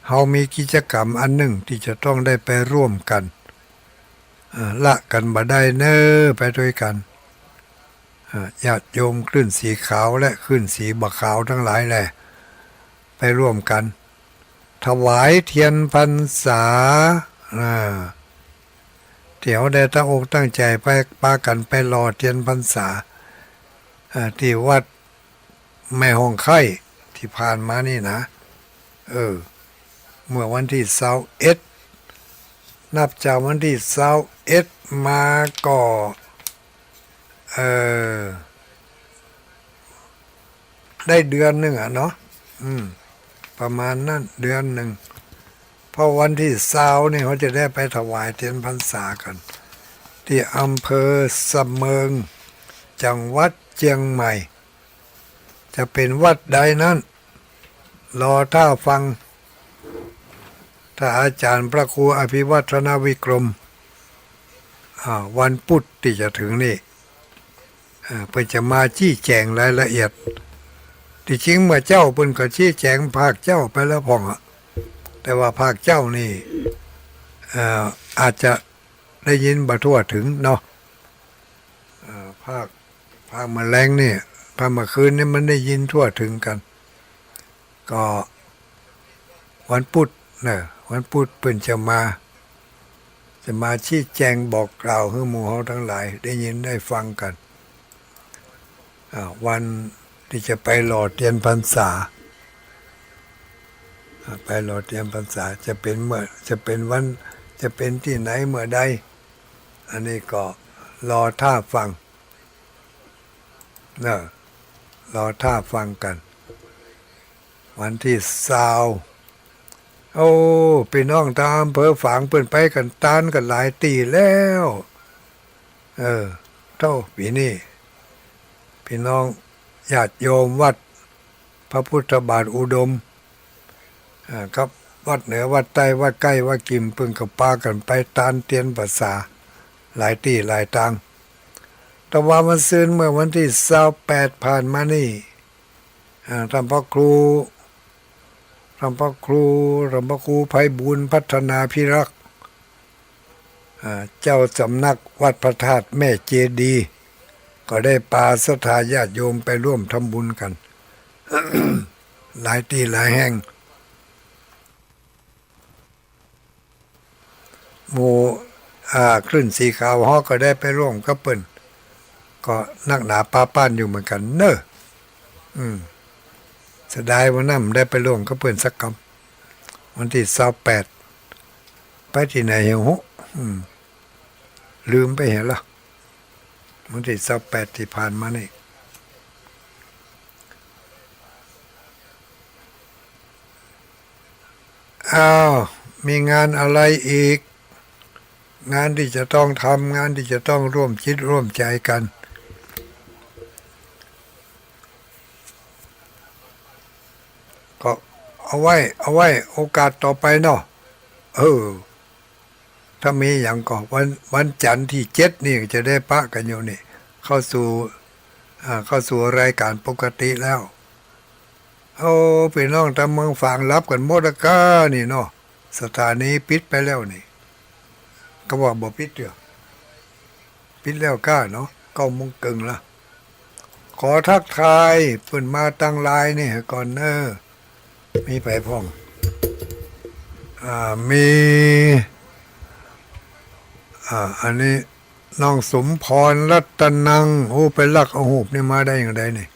เฮามีกิจกรรมอันหนึ่งที่จะต้องได้ไปร่วมกันละกันบ่ได้เน้อไปด้วยกันญาติโยมคลื่นสีขาวและคลื่นสีบะขาวทั้งหลายแหละไปร่วมกันถวายเทียนพรรษาเดี๋ยวได้ตั้งอกตั้งใจไปปากันไปรอเทียนพรรษาที่วัดแม่ห้องไข่ที่ผ่านมานี่นะเมื่อวันที่21นับจากวันที่21มาก็ได้เดือนหนึ่งเนาะประมาณนั้นเดือนหนึ่งเพราะวันที่20นี่เขาจะได้ไปถวายเทียนพรรษากันที่อำเภอสะเมิงจังหวัดเชียงใหม่จะเป็นวัดใดนั้นรอท่าฟังถ้าอาจารย์พระครูอภิวัฒนวิกรมวันพุธที่จะถึงนี่เพื่อจะมาชี้แจงรายละเอียดที่จริงเมื่อเจ้าเพิ่นก็ชี้แจงภาคเจ้าไปแล้วพ่องแต่ว่าภาคเจ้านี่อาจจะได้ยินบ่ทั่วถึงเนาะภาคมะแรงนี่ภาคเมื่อคืนนี่มันได้ยินทั่วถึงกันก็วันพุธวันพุธเพิ่นจะมาชี้แจงบอกกล่าวให้หมู่เฮาทั้งหลายได้ยินได้ฟังกันวันที่จะไปหล่อเทียนพรรษาไปหล่อเทียนพรรษาจะเป็นวันจะเป็นที่ไหนเมื่อใดอันนี้ก็รอท่าฟังรอท่าฟังกันวันที่20พี่น้องตามอำเภอฝางเปิ้นไปกันตานกันหลายตีแล้วเท่าปีนี้พี่น้องญาติโยมวัดพระพุทธบาทอุดมครับวัดเหนือวัดใต้วัดใกล้วัดกิมเพิ่นก็พากันไปตานเตียนภาษาหลายที่หลายทางแต่ว่ามันซื่นเมื่อวันที่28ผ่านมานี่ท่านพระครูไพบูลย์พัฒนาพิรักษ์เจ้าสำนักวัดพระธาตุแม่เจดีย์ก็ได้ปาศรัทธาญาติโยมไปร่วมทำบุญกัน หลายที่หลายแห่งหมู่คลื่นสีขาวฮอก็ได้ไปร่วมกับเปิ้นก็นักหนาป้าป้านอยู่เหมือนกันเนอะเสียดายวันนั้นได้ไปร่วมกับเปิ้นสักคำวันที่28ไปที่ไหนเหรอลืมไปเห็นละวันที่28ที่ผ่านมานี่มีงานอะไรอีกงานที่จะต้องทำงานที่จะต้องร่วมคิดร่วมใจกันก็เอาไว้โอกาสต่อไปเนาะถ้ามีอย่างก็วันจันทร์ที่7นี่จะได้ปะกันอยู่นี่เข้าสู่รายการปกติแล้วพี่น้องตามเมืองฝางรับกันหมดกะนี่เนาะสถานีปิดไปแล้วนี่ก็ว่าบ่ปิดเด้อปิดแล้วก้าเนาะ9 โมงครึ่งละขอทักทายเพิ่นมาตั้งไลน์นี่ก่อนมีไปพ้องมีอันนี้ น้องสมพรรัตนังโอ้ไปลักเอาหูบนี่มาได้อย่างไรนี่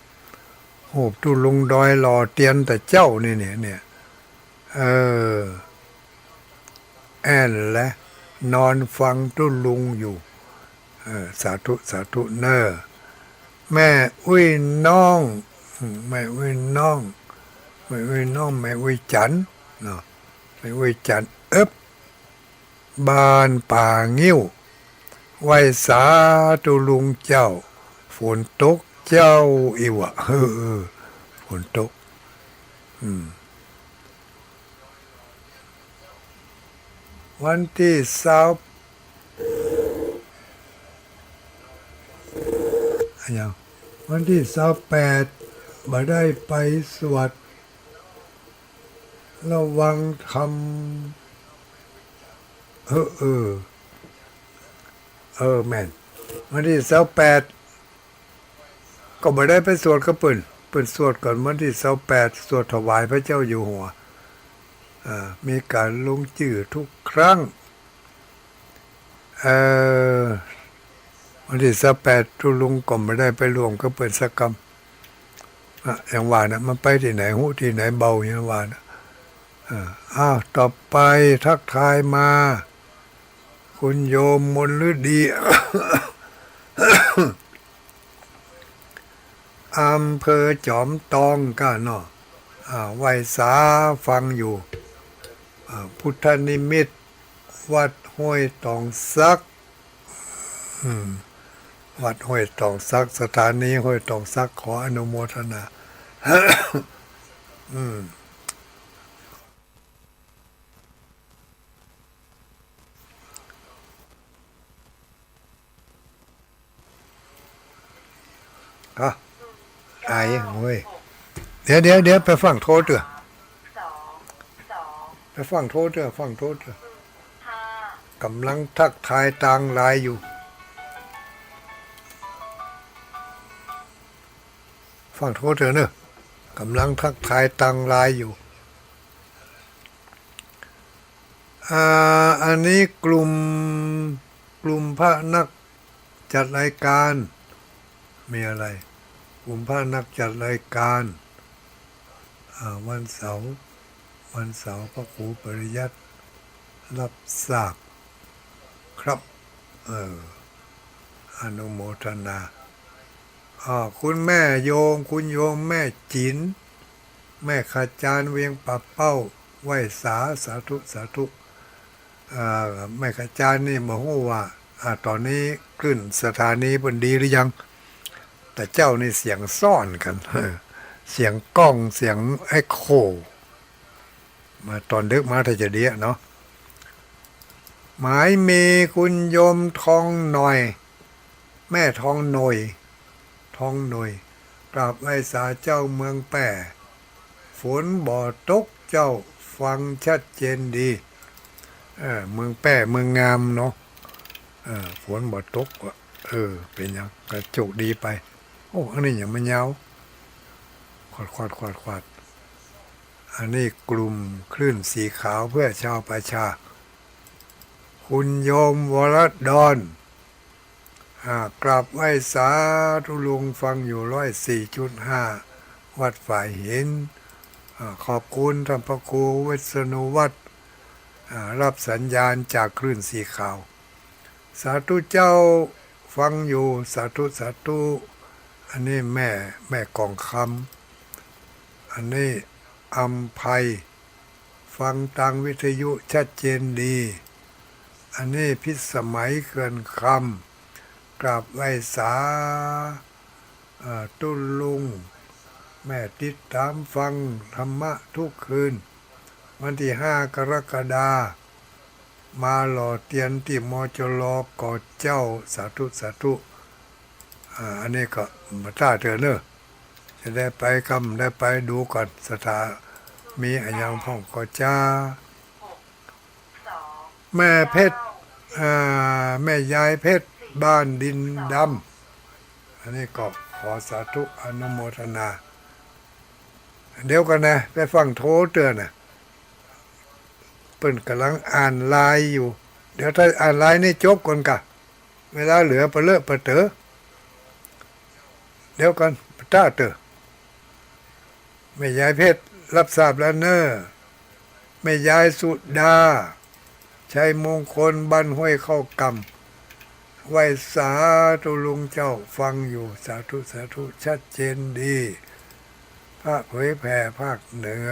หูบตุลุงดอยหล่อเตียนแต่เจ้านี่เนี่ยเออแอนและนอนฟังตุลุงอยู่สาธุสาธุเนอแม่อุ้ยน้องแม่อุ้ยน้องแม่อุ้ยน้องแม่อุ้ยจันเนาะแม่อุ้ยจันบ้านป่างิ้วไหวสาธุลุงเจ้าฝนตกเจ้าอีวะฝนตกวันที่อย่างวันที่28บ่ได้ไปสวดระวังทำแม่นวันที่28ก็บ่ได้ไปสวดก็เปิ่นสวดก่อนวันที่28สวดถวายพระเจ้าอยู่หัวมีการลงชื่อทุกครั้งวันที่28ทุลุงก็ไม่ได้ไปรวมก็เปิดสักกรรมอย่างว่านะมันไปที่ไหนหูที่ไหนเบาอย่างว่านะต่อไปทักทายมาคุณโยมมนฤดี อำเภอจอมตองก็เนาะไหวสาฟังอยู่พุทธนิมิตวัดห้วยตองซักวัดห้วยตองซักสถานีห้วยตองซักขออนุโมทนา ไอ้เว้ยเดี๋ยวไปฟังโทษเถอะไปฟังโทษเถอะกำลังทักทายต่างลายอยู่ฟังโทษเถอะเนอะกำลังทักทายต่างลายอยู่อันนี้กลุ่มพระนักจัดรายการมีอะไรกลุ่มพระนักจัดรายการวันเสาร์พระครูปริยัติรับทราบครับอนุโมทนาคุณแม่โยมคุณโยมแม่จินแม่ขจารเวียงปะเป้าไหวสาธุแม่ขจารนี่มาฮู้ว่าตอนนี้คลื่นสถานีเป็นดีหรือยังแต่เจ้านี่เสียงซ่อนกันเสียงกล้องเสียงเอ็กโคมาตอนดึกมาถ้าจะเดียเนาะหมายมีคุณโยมทองหน่อยแม่ทองหน่อยกราบไหว้สาเจ้าเมืองแป่ฝนบ่ตกเจ้าฟังชัดเจนดีเมืองแป่เมืองงามเนาะฝนบ่ตกเป็นยังกระจุกดีไปโอ้อันนี้อย่างมันยาวขวดอันนี้กลุ่มคลื่นสีขาวเพื่อชาวประชาคุณโยมวรดรกราบไหว้สาธุลุงฟังอยู่104.5วัดฝ่ายหินขอบคุณท่านพระครูวิษณุวัฒน์รับสัญญาณจากคลื่นสีขาวสาธุเจ้าฟังอยู่สาธุอันนี้แม่กองคำอันนี้อัมภัยฟังทางวิทยุชัดเจนดีอันนี้พิสมัยเขื่อนคำกราบไหว้สาตุลุงแม่ติดตามฟังธรรมะทุกคืนวันที่5 กรกฎาคมมาหล่อเตียนที่มจลกอดเจ้าสาธุอันนี้ก็มาท่าเถอะเนอะจะได้ไปได้ไปดูก่อนสถามีอันยังพ่องก็จ้าแม่เพชรแม่ยายเพชรบ้านดินดำอันนี้ก็ขอสาธุอนุโมทนาเดี๋ยวกันนะไปฟังโทรเตือนนะเปิ้นกำลังอ่านไลน์อยู่เดี๋ยวถ้าอ่านไลน์นี่จบก่อนกะ เวลาเหลือเปเลอะเปเต๋อเดี๋ยวกันปะต้าเตอแม่ยายเพชรรับทราบแล้วเนอ้อแม่ยายสุดาชัยมงคลบ้านห้วยเข้ากำไหว้สาธุลุงเจ้าฟังอยู่สาธุสาธุชัดเจนดีพระเผยแผ่ภาคเหนือ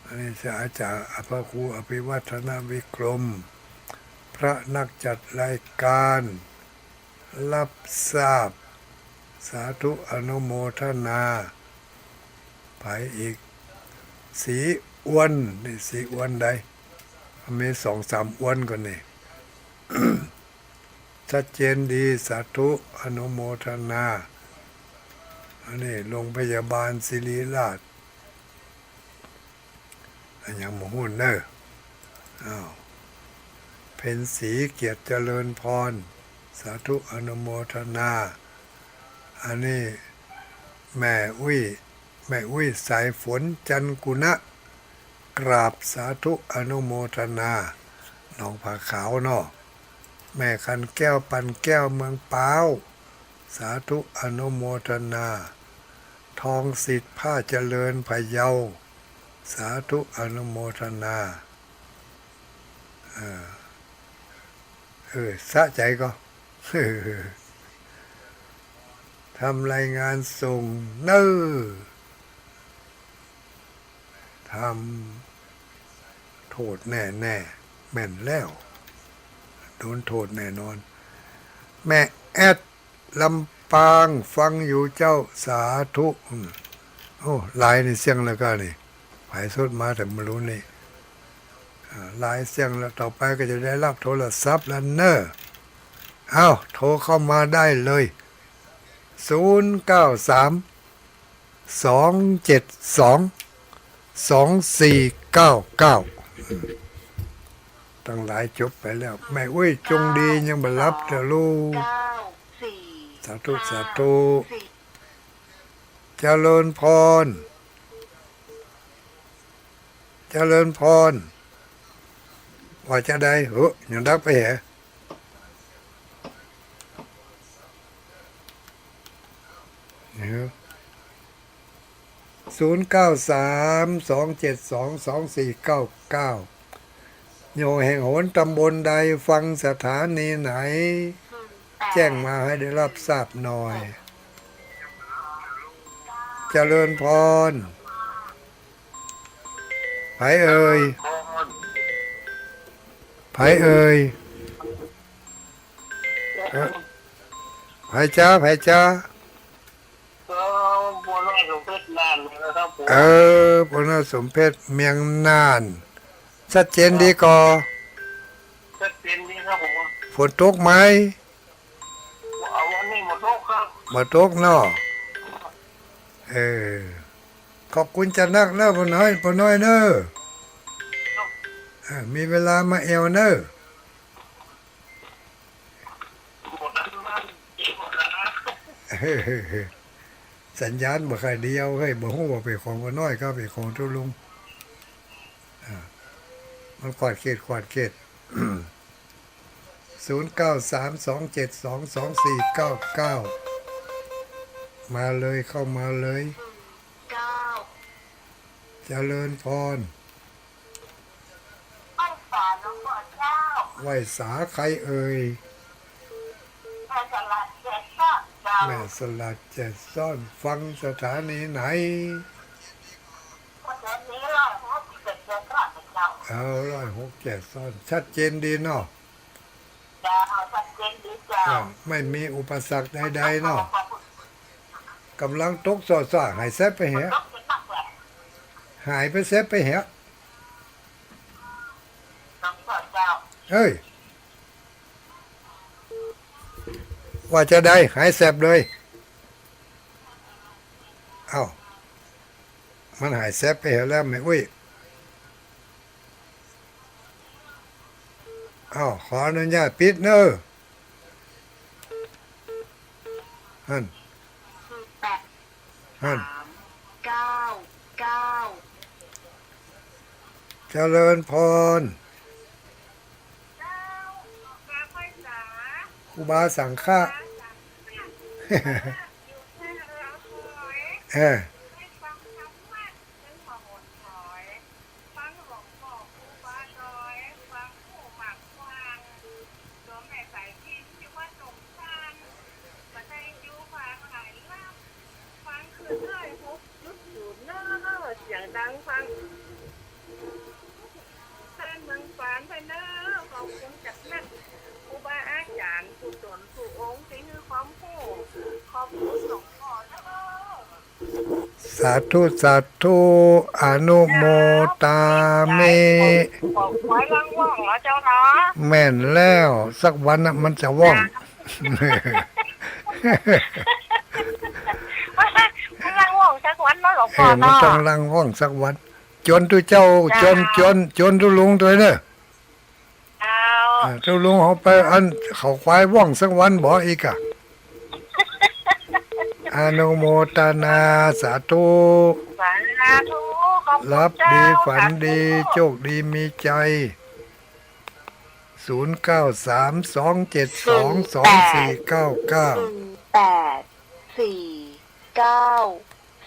อันนี้จะอาจารย์พระครูอภิวัฒนวิกรมพระนักจัดรายการรับทราบสาธุอนุโมทนาภายอีกสีอ้วนนี่สีอ้วนใดมี2-3อ้วนก่อนนี่ ชัดเจนดีสาธุอนุโมทนาอันนี้โรงพยาบาลศิริราชอันยังหมหุ่นเนอะอ้าวเพ็ญศรีเกียรติเจริญพรสาธุอนุโมทนาอันนี้แม่อุ้ยสายฝนจันกุณะกราบสาธุอนุโมทนาหนองผาขาวเนาะแม่คันแก้วปันแก้วเมืองเปาสาธุอนุโมทนาทองสิทธิ์ผ้าเจริญพะเยาสาธุอนุโมทนาสะใจก็ ทำรายงานส่งเน้อทำโทษแน่แม่นแล้วโดนโทษแน่นอนแม่แอดลำปางฟังอยู่เจ้าสาธุโอ้ลายนี่เสียงแล้วก็นี่ผายสุดมาแต่ไม่รู้นี่ลายเสียงแล้วต่อไปก็จะได้รับโทรศัพท์แล้วเนอะอ้าวโทรเข้ามาได้เลย093-272-2499ตั้งหลายจบไปแล้วแม่อุ้ยจงดียังบ่รับเถอะลูกสาธุสาธุเจริญพรเจริญพรว่าจะได้ยังดักไปเหรอ093-272-2499โยแห่งโหนตำบลใดฟังสถานีไหนแจ้งมาให้ได้รับทราบหน่อยเจริญพรไผเอ่ยไผเอ่ยไผจ้าไผจ้าบัวน้อยสมเพชรนานนะครับผมบัวน้อยสมเพชรเมียงน่านชัดเจนดีก่อชัดเจนดีครับผมฝนตกไหมวันนี้หมดโลกครับหมดตกเนาะขอบคุณจันนักเนอะพ่อน้อยเนอะมีเวลามาเอวเนอะสัญญาณบ่ค่อยเดียวเฮ้ยบ่ฮู้ว่าเป็นของพ่อน้อยก็เป็นของทุลุงมันขวาดเขต093-272-2499มาเลยเข้ามาเลยเจริญพรไหว้สาใครเอ่ยแม่สลัดเจ็ดซ่อนฟังสถานีไหน106.7ซ่อนชัดเจนดีเนาะไม่มีอุปสรรคใดๆเนาะกำลังตกสอดหายแซบไปเหรอหายไปแซบไปเหรอเฮ้ยว่าจะได้หายแซบเลยเอ้ามันหายแซบไปเหรอแล้วไม่อุ้ยอ้าวขออนุญาตปิดเนอะฮั่นเจริญพร ครูบาสังฆะ เออเสียงดังฟังท่านเมืองฝานไปเนอะขอบคุณจากนักครูบาอาจารย์ผู้ตนผู้องค์ที่มีความรู้ขอบคุณหลวงพ่อเนอะ สาธุสาธุอนุโมตามิ บอกไว้ล่างว่องแล้วเจ้าเนาะ แม่นแล้วสักวันน่ะมันจะว่อง มันล่างว่องสักวันเนาะหลวง เอ พ่อ อมัน เนาะ ต้องลังว่องสักวัน จนตัวเจ้าจนตัวลุงตัวเนอะ เอา ตัวลุงเขาไปอันเขาควายว่องสักวันบ่อีกอะอนุโมทนาสาธุ สาธุขอบคุณ รับ เจ้า ดีฝันดี สา โช ธุ คดีมีใจ 0932722499 8 4 9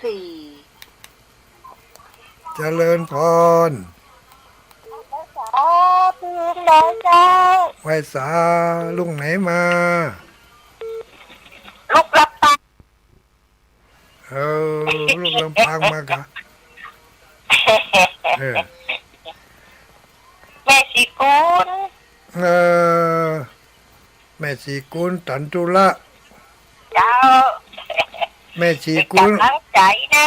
4เจริญพร อ๋อพี่น้องเจ้า ไหวสาลุงไหนมา ลูกรับตา เออลูกลำพังมากะเออ แม่สิกุล เออแม่ชีกุลตันตุละ เจ้า แม่ชี เป็น กุล กำลังใจนะ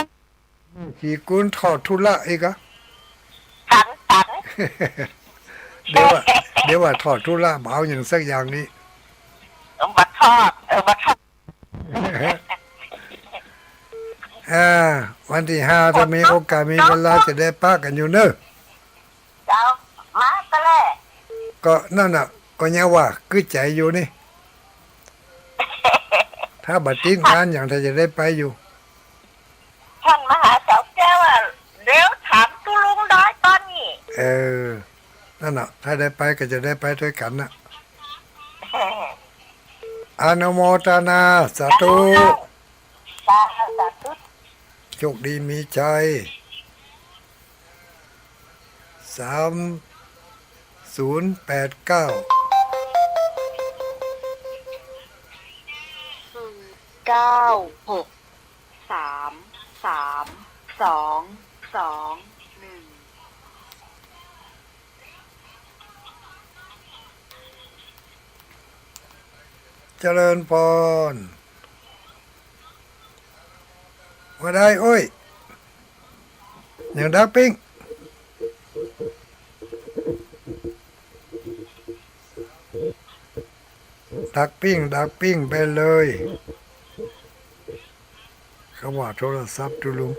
ชีกุลทอดทุละอีกอะ สัน เดี๋ยวว่าทอดทุละเบาอย่างสักอย่างนี้ มาทอดมาทอด วันที่5ถ้ามีโอกาสมีเวลาจะได้ป้ากันอยู่เนอะ เจ้ามาก็แล้ ก็นั่นน่ะก็ยังว่าคือใจอยู่นี่ ถ้าบัดติ้งงานอย่างถ้าจะได้ไปอยู่ ท่านมหาเสาแก้วว่าเดี๋ยวถามตุลุงได้ตอนนี้ เออ นั่นน่ะ ถ้าได้ไปก็จะได้ไปด้วยกันนะอนุโมทนาสาธุ สาธุ โชคดีมีใจ3089 เจริญพรว่าได้โอ้ยอย่างดักปิ้งดักปิ้งไปเลยเขาว่าโทรศัพท์ตุลุง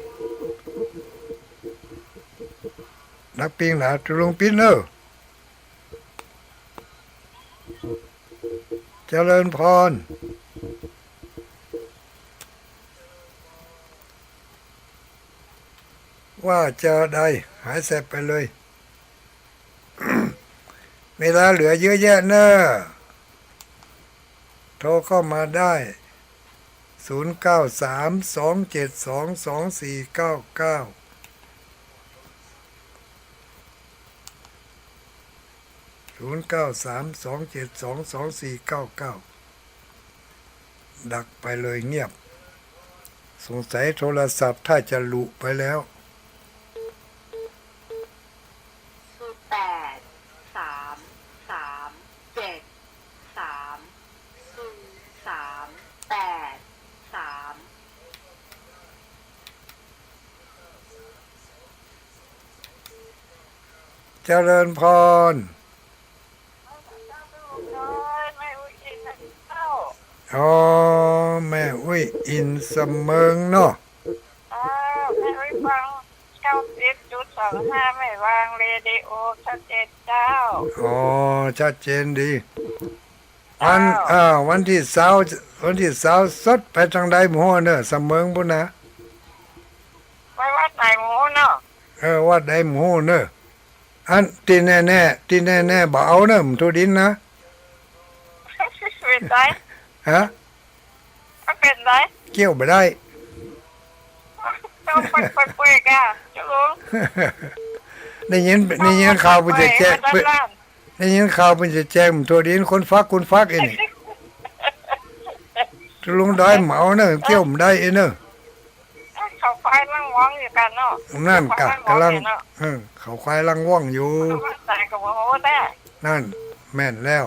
ดักปิ้งนะตุลุงปิ้นเนอะเจริญพรว่าจะได้หายแสบไปเลย เวลาเหลือเยอะแยะเนอะโทรเข้ามาได้0932722499 0932722499ดักไปเลยเงียบสงสัยโทรศัพท์ถ้าจะหลุไปแล้ว เจริญพรอ๋อแม่อุ้ยอินเสมิงเนาะ แม่ฟัง90.25ไม่วางเรดิโอชัดเจนเจ้า อ๋อชัดเจนดีวันที่20สดไปทางใดหมู่เนอะเสมิงพุ่นนะ ไปวัดไหนหมูเนาะ วัดใดหมู่เนอะอันที่แน่บ่เอาเนอะมทุดินนะ ไม่ เป็นไร ฮะ มันเป็นไร เกี่ยวไม่ได้ ต้องไปคุยกันจะรู้ ได้ยินข่าวเป็นจะแจ้งได้ยินข่าวเป็นจะแจ้งผมตัวดีนคนฟักเองนี่ลุงดอยเหมาเนอะเกี่ยวไม่ได้เองเนอะ เขาไฟลังว่องอยู่กันเนาะ นั่นกะกำลังเขาควายลังว่องอยู่ แต่กับโอ้ได้ นั่นแม่นแล้ว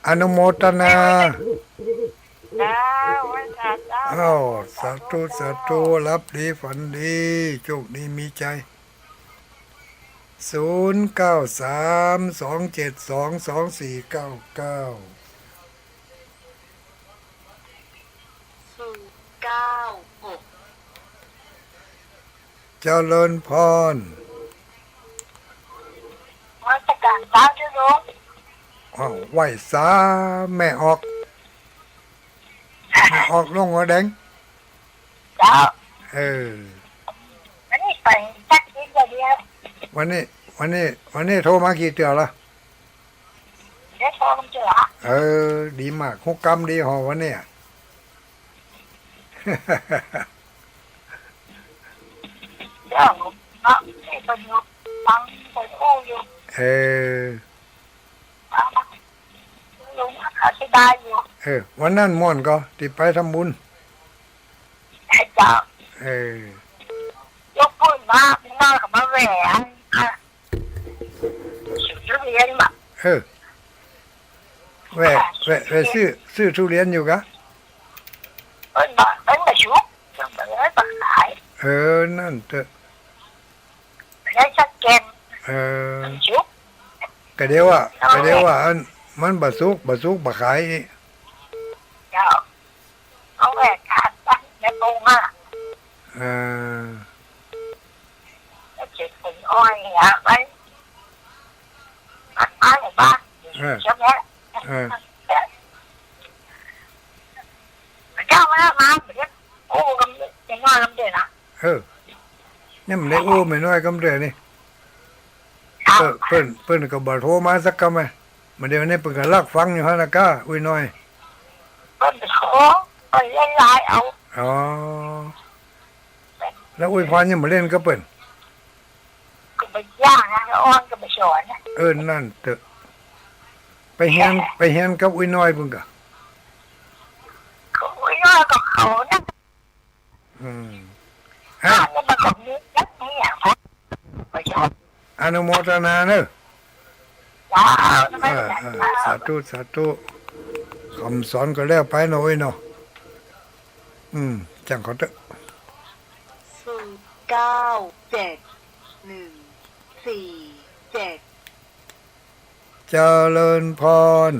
อนุโมทนา จ้าวันจ้าจ้า อ้าวสาธุรับดีฝันดีโชคดีมีใจ0932722499 096 เจริญพร มาตรการเช้าจะรู้ อ้าวไหวสาแม่ออกลงหัวแดง เจ้า เออ อันนี้ไปสักนิดเดียว วันนี้โทรมากี่เตือละ เดี๋ยวโทรกันเจอ เออ ดีมากหุกกรรมดีหอวันเนี้ย เดี๋ยวเนาะที่เป็นฟังไปคู่อยู่ เออ ลุงอธิบายอยู่ วันนั้นม่วนก็ที่ไปทำบุญ เจ้า เออ ยกพูดมากับมาแหวนสุดเรียนมา แวะซื้อทุเรียนอยู่กะ เป็นมาชุบเป็นมาปักขาย นั่นเถอะ ได้ชัดเจน ชุบ ก็เดียวว่าอันมันบะซุกบะขาย เจ้าเอาแหวนขาดตั้งในตรงอ่ะ แล้วเจ็บเป็นอ้อยอ่ะไปตัดไม้ในบ้านใช่ไหมเจ้ามาเดี๋ยวโอ้กำยังง่ายกำเดือนะ นี่มันได้โอ้ไม่น้อยกำเดือนี่เพิ่นก็บ่โทรมาสักคำไหมมาเดี๋ยวนี้เพิ่นก็ลักฟังอยู่ฮะนะก้าอุ้ยน้อย เพิ่นไปขอไปเล่นลายเอา อ๋อแล้วอุ้ยพรยังมาเล่นก็เปิ้น ก็ไปย่างนะอ้อนก็ไปสอนนะ นั่นเถอะไปเฮียนกับอุ้ยน้อยเพิ่นก็ เขาไม่ว่ากับเขานะ ฮะ แล้วมันก็มีนักนี่อย่างพักไปสอน อนุโมทนาเนอะ เจ้าทำไม สาธุคำสอนก็แล้วไปหน่อยเนาะจังเขาเถอะ 097147 เจริญพร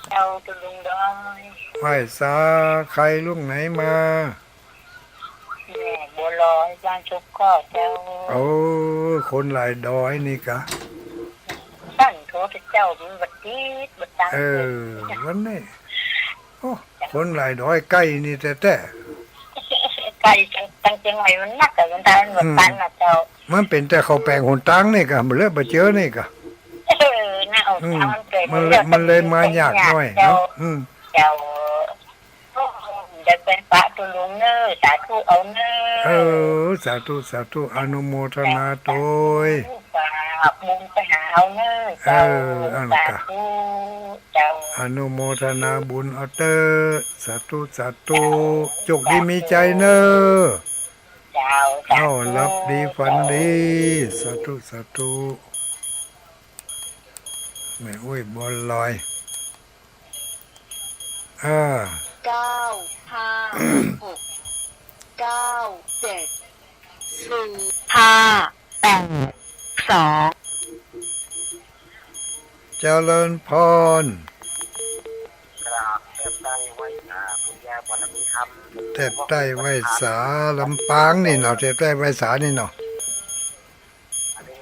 เจ้าตุลุงดอย ไหว้สาใครลูกไหนมา แม่บัวลอยบ้านชุกก็เจ้า โอ้คนหลายดอยนี่กะ ท่านโทษเจ้าเป็นบัดดีบัดตัง วันนี้โอ้คนหลายดอยใกล้นี่แต่ ไก่ตั้งเชียงใหม่มันนักแต่มันทานบัดตันนะเจ้า มันเป็นแต่เขาวแปลงหนตังนี่กะมันเลือกมาเจอนี่กะ น่าเอามันเกิด มันเลยมายากหน่อยเนาะ เจ้าจะเป็นพระตุลุงเนอสาธุเอาเนอ สาธุอนุโมทนาโดย ฝากบุญไปหาเอาเนอเจ้าสาธุเจ้า อนุโมทนาบุญเอาเตอร์สาธุจกดีมีใจเนอ เจ้า เอารับดีฝันดีสาธุแม่อุ้ยบอลลอยเจริญพร กราบเทพได้ไว้คุณยายบารมีธรรม เทพใต้ไว้สาลำปางนี่เนาะเทพใต้ไว้สานี่เนาะ อันนี้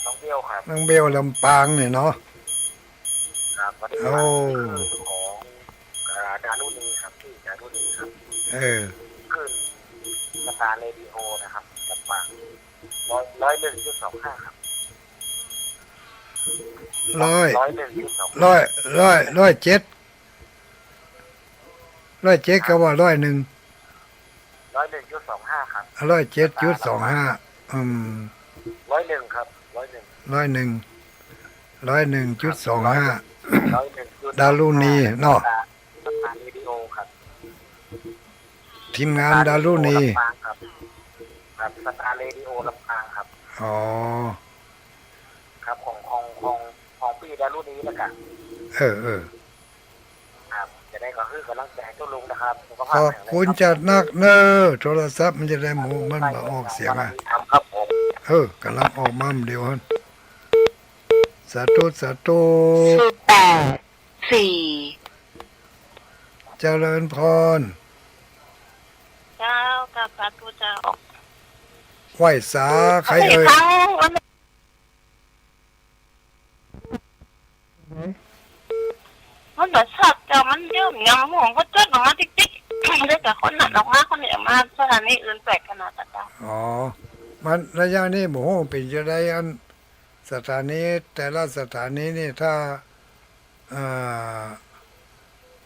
น้องเบี้ยวครับ น้องเบลลำปางนี่เนาะ ครับวันนี้ โอ้ ของดารุณีครับที่ดารุณีครับ ขึ้นสตาร์เรดิโอนะครับลำปาง101.25ครับ ร้อย 101.2 ร้อยเจ็ดก็ว่า101 101.25 ครับ 107.25101 ครับ 101.25 ดารุณีเนาะ สถานเรดิโอครับ ทีมงานดารุณี ลำปางครับครับสถานเรดิโอลำปางครับ อ๋อ ครับของพี่ดารุณีแล้วกัน เออ ครับจะได้ก็คือกำลังใจให้ทุกลุงนะครับสุข ข ภาพ อบ แข็งแรง คุณจัดนักเนอโทรศัพท์มันจะได้หมูมันมาออกเสียงอ่ะ ครับผม กำลังออกมาเดียวฮันสาธุ 084 เจริญพร เจ้ากับสาธุเจ้า ไหวสาใครเอ่ย มันแบบสัตว์เจ้ามันเยอะยังห่วงก็จดออกมาติ๊กๆได้แต่คนนั้นออกมาคนนี้ออกมาสถานีอื่นแปลกขนาดนั้น อ๋อ มันระยะนี้หมูเป็นจะได้อันสถานีแต่ละสถานีนี่ถ้า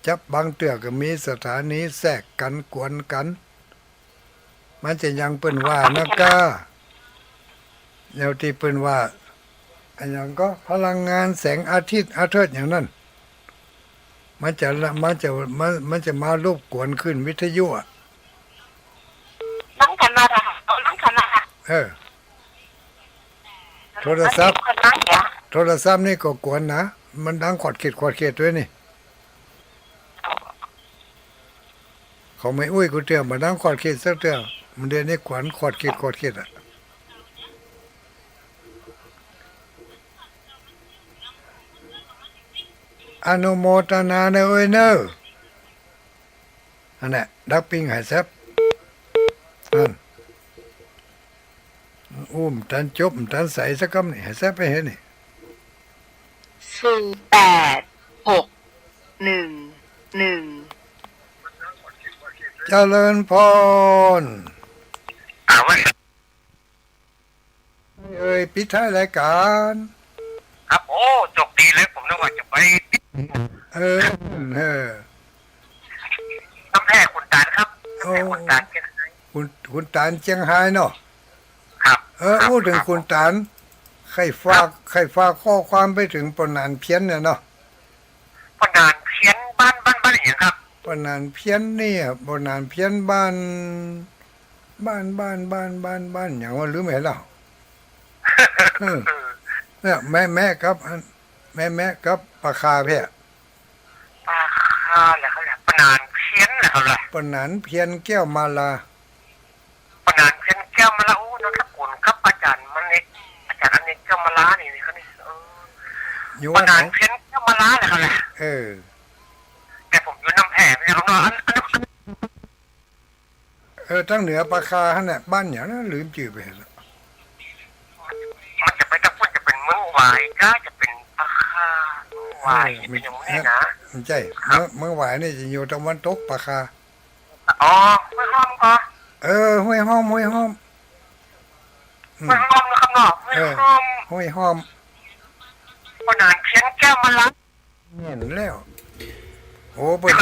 จับบางเตือก็มีสถานีแทรกกันกวนกัน มันจะยังเปิ้นว่านะก้าแนวที่เปิ้นว่าอันอย่างก็พลังงานแสงอาทิตย์อาเทิดอย่างนั้น มันจะมารบกวนขึ้นวิทยุอ่ะ นั่งกันมาค่ะนั่งกันมาค่ะ โทรศัพท์ คนนั่งอย่า โทรศัพท์นี่ก็กวนนะ มันดังขอดเขตด้วยนี่เขาไม่อุ้ยกูเตือนมาดังขอดเขตสักเตือนมันเดี๋ยวนี้ขวัญขอดเขตอ่ะอนุโมทนาเนอะเอ้ยเนอะอันนั้นดักปิ้งหายแซบนั่นตันจบตันใสสักคำนี่หายแซบไปเห็นนี่ 0861 เจริญพร ว่า เอ้ยปิดท้ายรายการ ครับโอ้จบดีเลยผมนึกว่าจะไป เออ น้ำแพร่คุณตาลครับน้ำแพร่คุณตาลกัน คุณตานเชียงไฮ้เนาะ ครับ พูดถึงคุณตานใครฝากข้อความไปถึงปนานเพี้ยนเนี่ยเนาะ ปนานเพี้ยนบ้านอย่างครับ ปนานเพี้ยนเนี่ยปนานเพี้ยนบ้านอย่างว่ารู้ไหมเล่าเนี่ยแม่ครับแม่ครับปลาคาเพ่ ปลาคาแหละเขาแหละปนานเพี้ยนแหละเขาแหละ ปนานเพี้ยนแก้วมาลา ปนานเพี้ยนแก้วมาละโอ้นนทกุลครับอาจารย์มันนี่อาจารย์อันนี้แก้วมาลานี่เขานี่ อยู่ ป ว่าไห นาน นเพี้ยนแก้วมาลาแหละเขาแหละ แต่ผมอยู่น้ำแพร่ไม่ใช่ของน้องทั้งเหนือปลาคาฮะเนี่ยบ้านอย่างนั้นลืมชื่อไปแล้ว มันจะไปตะพุ่นจะเป็นเมืองวายก็จะเป็นปลาคาวายเป็นอย่างนี้นะ ไม่ใช่เมื่อวานนี่จะอยู่ตะวันตกปลาคา อ๋อไม่ห้อมก็ ห้วยห้อม ไม่ห้อมนะครับเนาะไม่ห้อม ห้วยห้อม ปนานเพี้ยนแก้วมาละ เห็นแล้วโอ้เปิ่น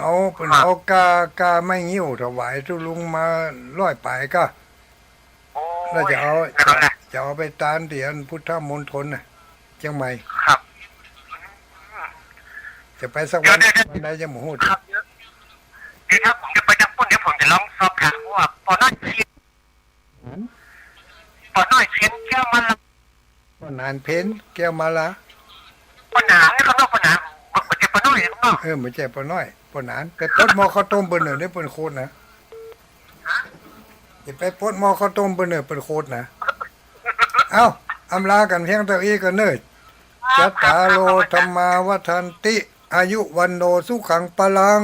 เอากาไม่งิ้วถวายทุลุงมาร้อยปลายก็แล้วจะเอาไปตานเดียนพุทธมณฑลน่ะเชียงใหม่ ครับ จะไปสักวันใดจะหมู ครับเดี๋ยวถ้าผมจะไปจับปุ้นเดี๋ยวผมจะลองสอบถามว่าปอน้อยเพี้ยนแก้วมาละ ปนานเพ้นแก้วมาลา ปนานนะครับเนาะปนานมันจะปน้อยนะครับเนาะ ไม่ใช่ปน้อยปนานไปปดหม้อข้าวต้มเปิ้นเนี่ยเปิ้นโคตรนะอย่าไปปดหม้อข้าวต้มเปิ้นเนี่ยเปิ้นโคตรนะเอ้าอำลากันเพียงเท่านี้ก็เนิ่นจัตตาโลธรรมาวัฏันติ อายุวันโนสุขังปลัง